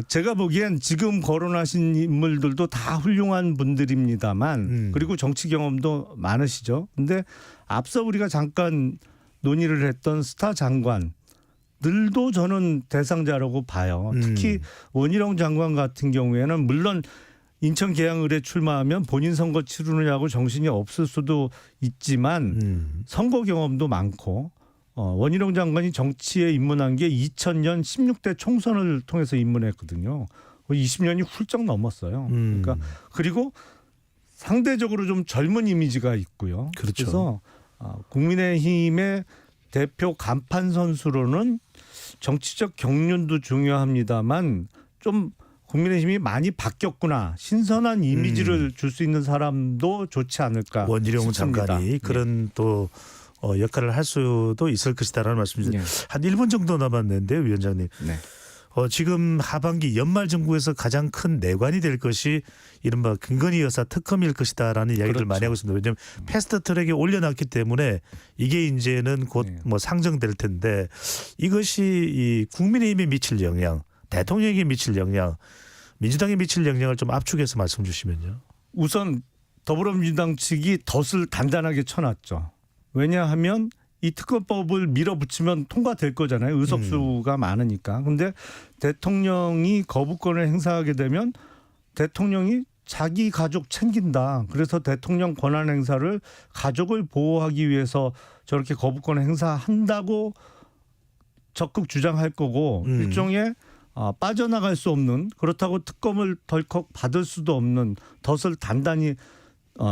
제가 보기엔 지금 거론하신 인물들도 다 훌륭한 분들입니다만 그리고 정치 경험도 많으시죠. 근데 앞서 우리가 잠깐 논의를 했던 스타 장관들도 저는 대상자라고 봐요. 특히 원희룡 장관 같은 경우에는 물론 인천 계양을에 출마하면 본인 선거 치르느냐고 정신이 없을 수도 있지만 선거 경험도 많고 원희룡 장관이 정치에 입문한 게 2000년 16대 총선을 통해서 입문했거든요. 20년이 훌쩍 넘었어요. 그러니까 그리고 상대적으로 좀 젊은 이미지가 있고요. 그렇죠. 그래서 국민의힘의 대표 간판 선수로는 정치적 경륜도 중요합니다만 좀 국민의힘이 많이 바뀌었구나. 신선한 이미지를 줄 수 있는 사람도 좋지 않을까 원희룡 싶습니다. 장관이 그런 또 역할을 할 수도 있을 것이다라는 말씀이죠. 한 1분 정도 남았는데요, 위원장님. 지금 하반기 연말 정부에서 가장 큰 내관이 될 것이 이른바 김건희 여사 특검일 것이다라는 이야기를 많이 하고 있습니다. 왜냐하면 패스트트랙에 올려놨기 때문에 이게 이제는 곧 상정될 텐데 이것이 이 국민의힘에 미칠 영향, 대통령에게 미칠 영향, 민주당에 미칠 영향을 좀 압축해서 말씀 주시면요. 우선 더불어민주당 측이 덫을 단단하게 쳐놨죠. 왜냐하면 이 특검법을 밀어붙이면 통과될 거잖아요. 의석수가 많으니까. 근데 대통령이 거부권을 행사하게 되면 대통령이 자기 가족 챙긴다. 그래서 대통령 권한 행사를 가족을 보호하기 위해서 저렇게 거부권 행사한다고 적극 주장할 거고 일종의 빠져나갈 수 없는, 그렇다고 특검을 덜컥 받을 수도 없는 덫을 단단히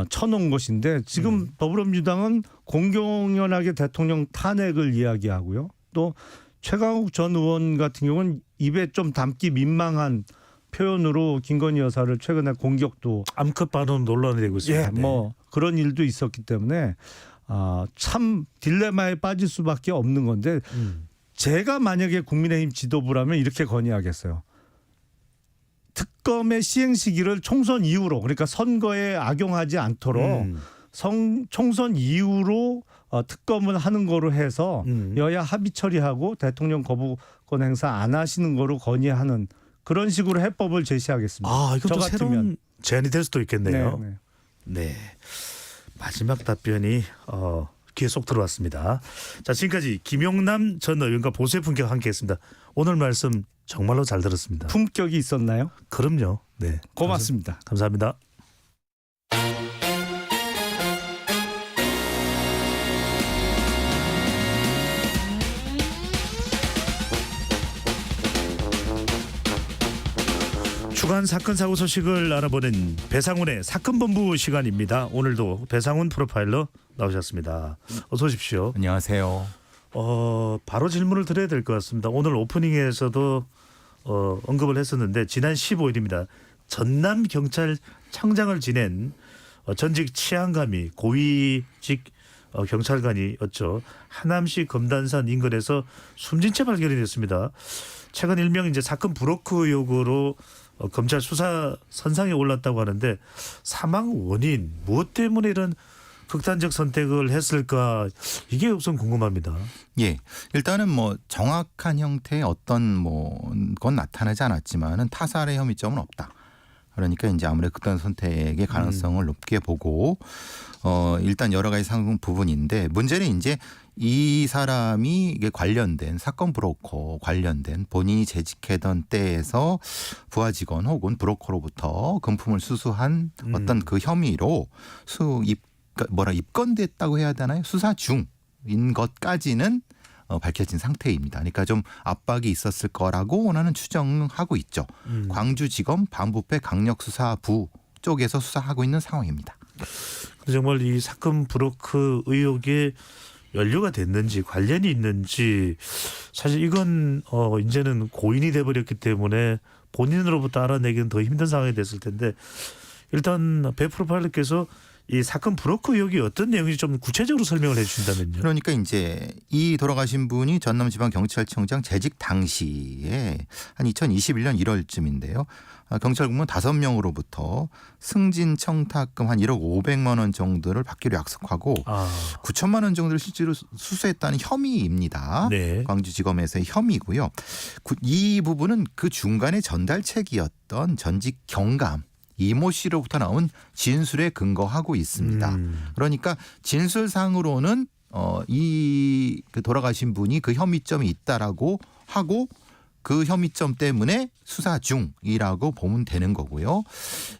쳐놓은 것인데 지금 더불어민주당은 공공연하게 대통령 탄핵을 이야기하고요. 또 최강욱 전 의원 같은 경우는 입에 좀 담기 민망한 표현으로 김건희 여사를 최근에 공격도 암컷 발언 논란이 되고 있습니다. 그런 일도 있었기 때문에 참 딜레마에 빠질 수밖에 없는 건데 제가 만약에 국민의힘 지도부라면 이렇게 건의하겠어요. 특검의 시행 시기를 총선 이후로, 그러니까 선거에 악용하지 않도록 총선 이후로 특검을 하는 거로 해서 여야 합의 처리하고 대통령 거부권 행사 안 하시는 거로 건의하는 그런 식으로 해법을 제시하겠습니다. 이것도 새로운 제안이 될 수도 있겠네요. 네. 마지막 답변이 귀에 쏙 들어왔습니다. 자, 지금까지 김용남 전 의원과 보수의 품격 함께했습니다. 오늘 말씀 정말로 잘 들었습니다. 품격이 있었나요? 그럼요. 네. 고맙습니다. 감사합니다. 다양한 사건 사고 소식을 알아보는 배상훈의 사건본부 시간입니다. 오늘도 배상훈 프로파일러 나오셨습니다. 어서 오십시오. 안녕하세요. 바로 질문을 드려야 될 것 같습니다. 오늘 오프닝에서도 언급을 했었는데 지난 15일입니다. 전남 경찰청장을 지낸 전직 치안감이 고위직 경찰관이었죠. 하남시 검단산 인근에서 숨진 채 발견이 됐습니다. 최근 일명 이제 사건 브로커 의혹으로 검찰 수사 선상에 올랐다고 하는데 사망 원인 무엇 때문에 이런 극단적 선택을 했을까 이게 우선 궁금합니다. 예, 일단은 뭐 정확한 형태의 어떤 건 나타나지 않았지만은 타살의 혐의점은 없다. 그러니까 이제 아무래도 극단 선택의 가능성을 높게 보고 일단 여러 가지 상응 부분인데 문제는 이제 이 사람이 이게 관련된 사건 브로커 관련된 본인이 재직하던 때에서 부하 직원 혹은 브로커로부터 금품을 수수한 어떤 그 혐의로 입건됐다고 해야 되나요? 수사 중인 것까지는 밝혀진 상태입니다. 그러니까 좀 압박이 있었을 거라고 나는 추정하고 있죠. 광주지검 반부패 강력수사부 쪽에서 수사하고 있는 상황입니다. 정말 이 사건 브로커 의혹에 연루가 됐는지 관련이 있는지 사실 이건 이제는 고인이 돼버렸기 때문에 본인으로부터 알아내기는 더 힘든 상황이 됐을 텐데 일단 배 프로파일러께서 이 사건 브로커 의혹이 어떤 내용인지 좀 구체적으로 설명을 해 주신다면요. 그러니까 이제 이 돌아가신 분이 전남지방경찰청장 재직 당시에 한 2021년 1월쯤인데요. 경찰공무원 5명으로부터 승진 청탁금 한 1억 500만 원 정도를 받기로 약속하고 9천만 원 정도를 실제로 수수했다는 혐의입니다. 네. 광주지검에서의 혐의고요. 이 부분은 그 중간에 전달책이었던 전직 경감 이모 씨로부터 나온 진술에 근거하고 있습니다. 그러니까 진술상으로는 이 돌아가신 분이 그 혐의점이 있다라고 하고 그 혐의점 때문에 수사 중이라고 보면 되는 거고요.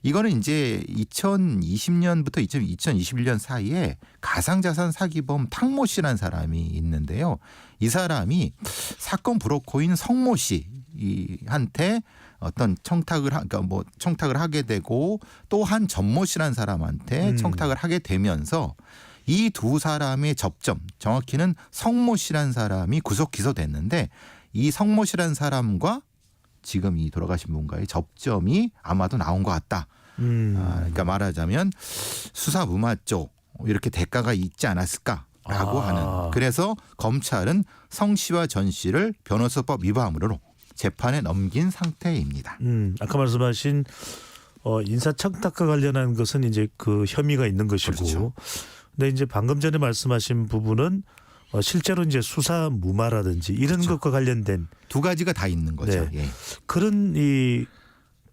이거는 이제 2020년부터 2021년 사이에 가상자산 사기범 탕모 씨라는 사람이 있는데요. 이 사람이 사건 브로커인 성모 씨한테 어떤 청탁을 하게 되고 또 한 전모 씨라는 사람한테 청탁을 하게 되면서 이 두 사람의 접점, 정확히는 성모 씨라는 사람이 구속 기소됐는데 이 성모 씨라는 사람과 지금 이 돌아가신 분과의 접점이 아마도 나온 것 같다. 그러니까 말하자면 수사 무마 쪽 이렇게 대가가 있지 않았을까라고 하는. 그래서 검찰은 성 씨와 전 씨를 변호사법 위반으로 재판에 넘긴 상태입니다. 아까 말씀하신 인사청탁과 관련한 것은 이제 그 혐의가 있는 것이고, 그렇죠. 근데 이제 방금 전에 말씀하신 부분은 실제로 이제 수사 무마라든지 이런 그렇죠. 것과 관련된 두 가지가 다 있는 거죠. 네. 예. 그런 이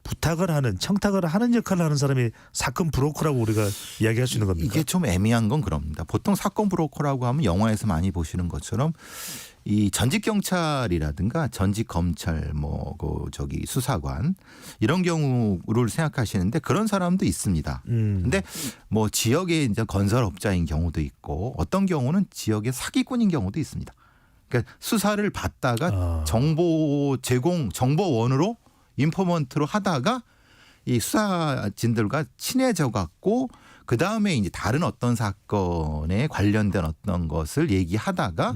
부탁을 하는 청탁을 하는 역할을 하는 사람이 사건 브로커라고 우리가 이야기할 수 있는 겁니까? 이게 좀 애매한 건 그럽니다. 보통 사건 브로커라고 하면 영화에서 많이 보시는 것처럼 이 전직 경찰이라든가 전직 검찰 수사관 이런 경우를 생각하시는데 그런 사람도 있습니다. 근데 뭐 지역의 이제 건설업자인 경우도 있고 어떤 경우는 지역의 사기꾼인 경우도 있습니다. 그러니까 수사를 받다가 정보원으로 인포먼트로 하다가 이 수사진들과 친해져 갖고 그 다음에 이제 다른 어떤 사건에 관련된 어떤 것을 얘기하다가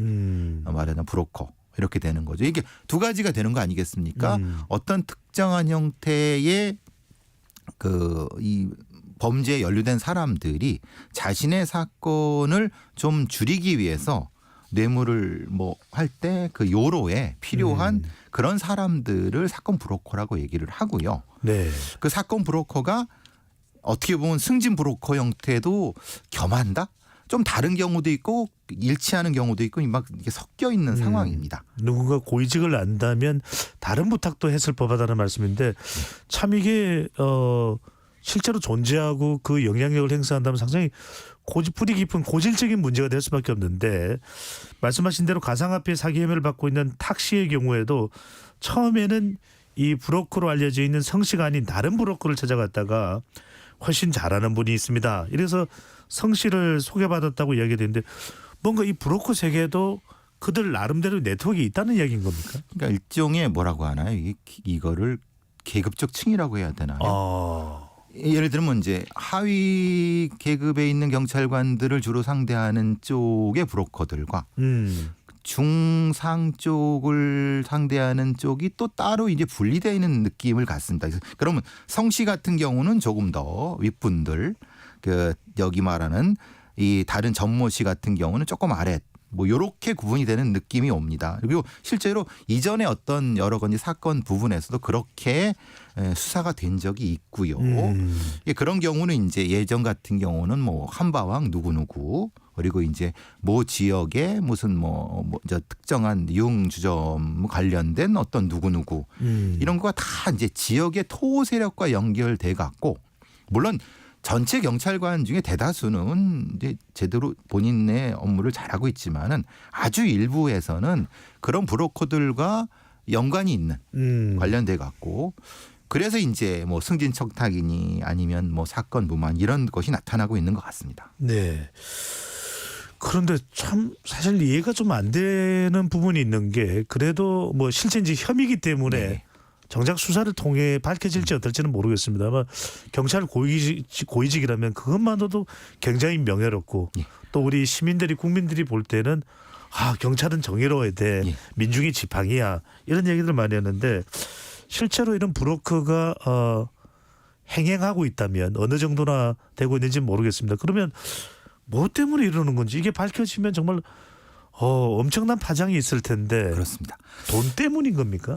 말하자면 브로커 이렇게 되는 거죠. 이게 두 가지가 되는 거 아니겠습니까? 어떤 특정한 형태의 이 범죄에 연루된 사람들이 자신의 사건을 좀 줄이기 위해서 뇌물을 할 때 그 요로에 필요한 그런 사람들을 사건 브로커라고 얘기를 하고요. 네. 그 사건 브로커가 어떻게 보면 승진 브로커 형태도 겸한다? 좀 다른 경우도 있고 일치하는 경우도 있고 막 이게 섞여 있는 상황입니다. 누군가 고위직을 안다면 다른 부탁도 했을 법하다는 말씀인데 참 이게 실제로 존재하고 그 영향력을 행사한다면 상당히 뿌리 깊은 고질적인 문제가 될 수밖에 없는데 말씀하신 대로 가상화폐 사기 혐의를 받고 있는 탁씨의 경우에도 처음에는 이 브로커로 알려져 있는 성 씨가 아닌 다른 브로커를 찾아갔다가 훨씬 잘하는 분이 있습니다. 이래서 성 씨를 소개받았다고 이야기되는데 뭔가 이 브로커 세계에도 그들 나름대로 네트워크가 있다는 이야기인 겁니까? 그러니까 일종의 뭐라고 하나요? 이거를 계급적 층이라고 해야 되나요? 예를 들면 이제 하위 계급에 있는 경찰관들을 주로 상대하는 쪽의 브로커들과 중상 쪽을 상대하는 쪽이 또 따로 이제 분리되어 있는 느낌을 갖습니다. 그러면 성씨 같은 경우는 조금 더 윗분들, 그 여기 말하는 이 다른 전모씨 같은 경우는 조금 아래, 뭐 요렇게 구분이 되는 느낌이 옵니다. 그리고 실제로 이전에 어떤 여러 가지 사건 부분에서도 그렇게 수사가 된 적이 있고요. 그런 경우는 이제 예전 같은 경우는 뭐 한바왕 누구누구, 그리고 이제 모 지역에 무슨 저 특정한 유흥주점 관련된 어떤 누구누구 이런 거가 다 이제 지역의 토호 세력과 연결돼 갖고, 물론 전체 경찰관 중에 대다수는 이제 제대로 본인의 업무를 잘하고 있지만은 아주 일부에서는 그런 브로커들과 연관이 있는 관련돼 갖고, 그래서 이제 뭐 승진 청탁이니 아니면 뭐 사건 무만 이런 것이 나타나고 있는 것 같습니다. 네. 그런데 참 사실 이해가 좀 안 되는 부분이 있는 게, 그래도 뭐 실제 이제 혐의이기 때문에 정작 수사를 통해 밝혀질지 어떨지는 모르겠습니다만, 경찰 고위직이라면 그것만으로도 굉장히 명예롭고, 또 우리 시민들이 국민들이 볼 때는 경찰은 정의로워야 돼, 민중이 지팡이야, 이런 얘기들 많이 했는데, 실제로 이런 브로커가 행행하고 있다면 어느 정도나 되고 있는지는 모르겠습니다. 그러면 뭐 때문에 이러는 건지, 이게 밝혀지면 정말 엄청난 파장이 있을 텐데. 그렇습니다. 돈 때문인 겁니까?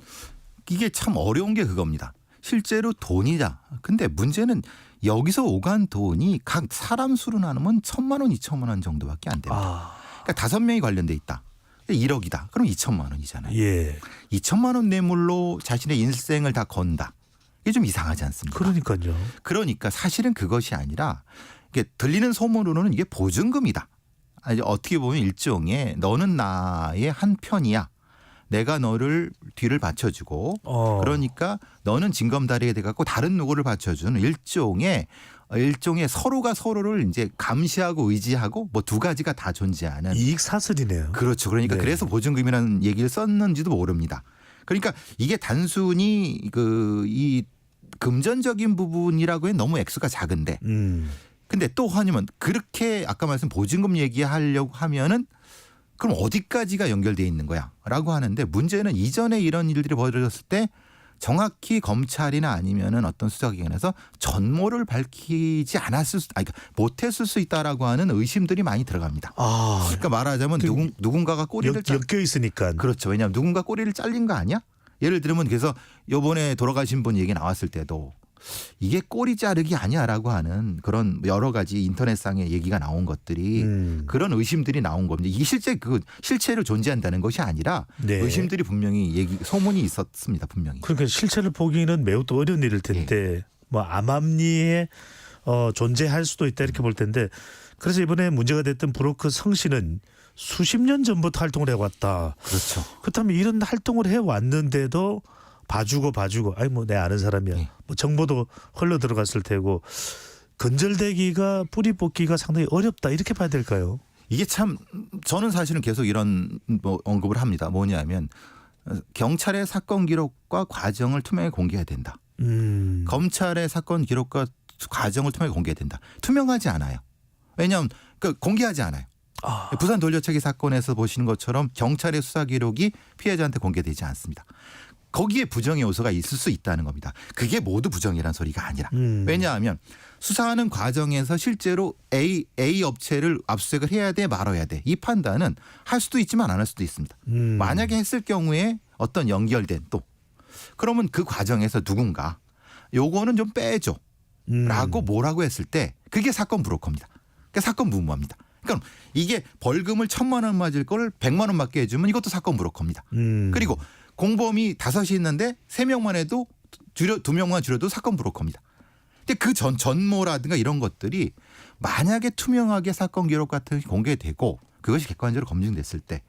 이게 참 어려운 게 그겁니다. 실제로 돈이다. 근데 문제는 여기서 오간 돈이 각 사람 수로 나누면 1,000만 원, 2,000만 원 정도밖에 안 됩니다. 그러니까 5명이 관련돼 있다. 1억이다. 그럼 2,000만 원이잖아요. 2,000만 원 뇌물로 자신의 인생을 다 건다. 이게 좀 이상하지 않습니까? 그러니까요. 그러니까 사실은 그것이 아니라, 이게 들리는 소문으로는 이게 보증금이다. 어떻게 보면 일종의 너는 나의 한 편이야. 내가 너를 뒤를 받쳐주고, 그러니까 너는 징검다리가 돼갖고 다른 누구를 받쳐주는 일종의 서로가 서로를 이제 감시하고 의지하고 뭐 두 가지가 다 존재하는 이익 사슬이네요. 그렇죠. 그러니까 그래서 보증금이라는 얘기를 썼는지도 모릅니다. 그러니까 이게 단순히 이 금전적인 부분이라고 해 너무 액수가 작은데, 근데 또 하냐면 그렇게 아까 말씀 보증금 얘기하려고 하면은 그럼 어디까지가 연결돼 있는 거야? 라고 하는데, 문제는 이전에 이런 일들이 벌어졌을 때 정확히 검찰이나 아니면은 어떤 수사기관에서 전모를 밝히지 그러니까 못했을 수 있다라고 하는 의심들이 많이 들어갑니다. 그러니까 말하자면 누군가가 꼬리를 엮여 있으니까. 그렇죠. 왜냐하면 누군가 꼬리를 잘린 거 아니야? 예를 들면 그래서 이번에 돌아가신 분 얘기 나왔을 때도 이게 꼬리 자르기 아니야라고 하는 그런 여러 가지 인터넷상의 얘기가 나온 것들이 그런 의심들이 나온 겁니다. 이게 실체로 존재한다는 것이 아니라 의심들이 분명히 소문이 있었습니다. 분명히. 그러니까 실체를 보기는 매우 또 어려운 일일 텐데 뭐 암암리에 존재할 수도 있다 이렇게 볼 텐데, 그래서 이번에 문제가 됐던 브로커 성 씨는 수십 년 전부터 활동을 해왔다. 그렇죠. 그렇다면 이런 활동을 해왔는데도 봐주고 아니 뭐 내 아는 사람이야. 뭐 정보도 흘러 들어갔을 테고, 근절되기가 뿌리 뽑기가 상당히 어렵다 이렇게 봐야 될까요? 이게 참 저는 사실은 계속 이런 언급을 합니다. 뭐냐면 경찰의 사건 기록과 과정을 투명하게 공개해야 된다. 검찰의 사건 기록과 과정을 투명하게 공개해야 된다. 투명하지 않아요. 왜냐하면 공개하지 않아요. 부산 돌려차기 사건에서 보시는 것처럼 경찰의 수사 기록이 피해자한테 공개되지 않습니다. 거기에 부정의 요소가 있을 수 있다는 겁니다. 그게 모두 부정이라는 소리가 아니라. 왜냐하면 수사하는 과정에서 실제로 A 업체를 압수수색을 해야 돼 말아야 돼. 이 판단은 할 수도 있지만 안 할 수도 있습니다. 만약에 했을 경우에 어떤 연결된 그러면 그 과정에서 누군가 요거는 좀 빼줘 라고 뭐라고 했을 때 그게 사건 브로커입니다. 그러니까 사건 무모합니다. 그러니까 이게 벌금을 1,000만 원 맞을 걸 100만 원 맞게 해주면 이것도 사건 브로커입니다. 그리고 공범이 5이 있는데 3명만 해도 2명만 줄여도 사건 브로커입니다. 근데 그 전모라든가 이런 것들이 만약에 투명하게 사건 기록 같은 게 공개되고 그것이 객관적으로 검증됐을 때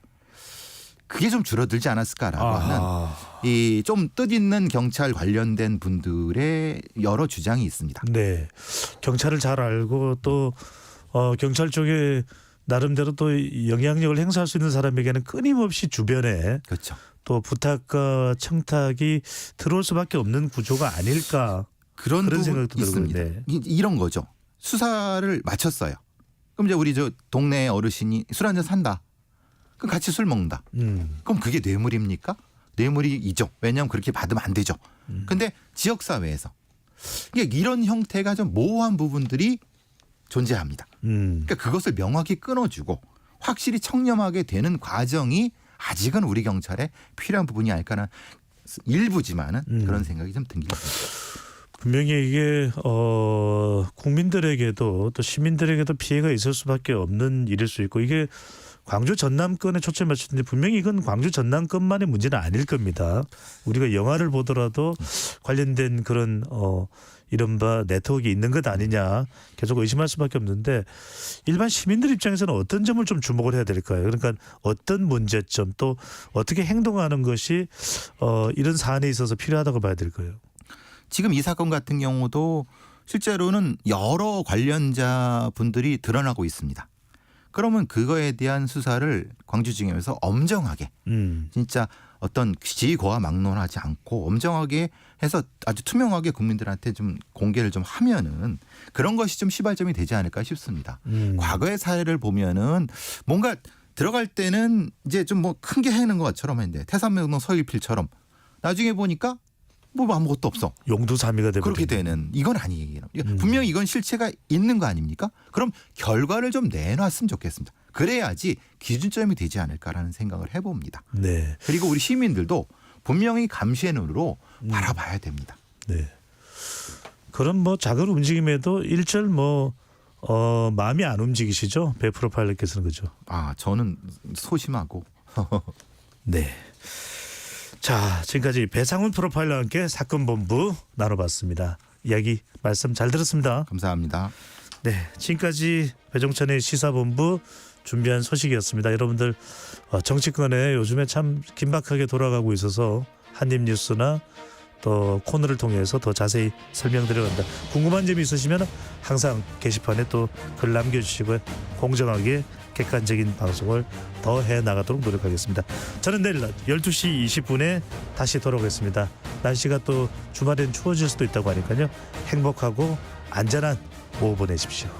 그게 좀 줄어들지 않았을까라고 하는 이 좀 뜻있는 경찰 관련된 분들의 여러 주장이 있습니다. 네, 경찰을 잘 알고 또 경찰 쪽에 나름대로 또 영향력을 행사할 수 있는 사람에게는 끊임없이 주변에 그렇죠. 또 부탁과 청탁이 들어올 수밖에 없는 구조가 아닐까 그런 생각도 있습니다. 들고요. 이런 거죠. 수사를 마쳤어요. 그럼 이제 우리 저 동네 어르신이 술 한잔 산다. 그럼 같이 술 먹는다. 그럼 그게 뇌물입니까? 뇌물이죠. 왜냐하면 그렇게 받으면 안 되죠. 근데 지역사회에서 이런 형태가 좀 모호한 부분들이 존재합니다. 그러니까 그것을 명확히 끊어주고 확실히 청렴하게 되는 과정이 아직은 우리 경찰에 필요한 부분이 아닐까라는 일부지만은 그런 생각이 좀 듭니다. 분명히 이게 국민들에게도 또 시민들에게도 피해가 있을 수밖에 없는 일일 수 있고 이게 광주 전남권에 초점을 맞추는데 분명히 이건 광주 전남권만의 문제는 아닐 겁니다. 우리가 영화를 보더라도 관련된 그런 이른바 네트워크가 있는 것 아니냐 계속 의심할 수밖에 없는데 일반 시민들 입장에서는 어떤 점을 좀 주목을 해야 될까요? 그러니까 어떤 문제점 또 어떻게 행동하는 것이 이런 사안에 있어서 필요하다고 봐야 될까요? 지금 이 사건 같은 경우도 실제로는 여러 관련자 분들이 드러나고 있습니다. 그러면 그거에 대한 수사를 광주지검에서 엄정하게 진짜 어떤 지고와 막론하지 않고 엄정하게 해서 아주 투명하게 국민들한테 좀 공개를 좀 하면은 그런 것이 좀 시발점이 되지 않을까 싶습니다. 과거의 사례를 보면은 뭔가 들어갈 때는 이제 좀 뭐 큰 게 해는 것처럼 했는데 태산명동 서일필처럼 나중에 보니까 뭐 아무것도 없어. 용두사미가 되고 그렇게 되는 이건 아니에요. 분명히 이건 실체가 있는 거 아닙니까? 그럼 결과를 좀 내놨으면 좋겠습니다. 그래야지 기준점이 되지 않을까라는 생각을 해봅니다. 네. 그리고 우리 시민들도 분명히 감시의 눈으로 바라봐야 됩니다. 네. 그런 뭐 작은 움직임에도 일절 마음이 안 움직이시죠? 배 프로파일러께서는 그죠? 아 저는 소심하고. 네. 자, 지금까지 배상훈 프로파일러와 함께 사건 본부 나눠봤습니다. 이야기 말씀 잘 들었습니다. 감사합니다. 네, 지금까지 배종찬의 시사본부 준비한 소식이었습니다. 여러분들 정치권에 요즘에 참 긴박하게 돌아가고 있어서 한입뉴스나 또 코너를 통해서 더 자세히 설명드려간다. 궁금한 점이 있으시면 항상 게시판에 또 글 남겨주시고요. 공정하게 객관적인 방송을 더 해나가도록 노력하겠습니다. 저는 내일 12시 20분에 다시 돌아오겠습니다. 날씨가 또 주말엔 추워질 수도 있다고 하니까요. 행복하고 안전한 오후 보내십시오.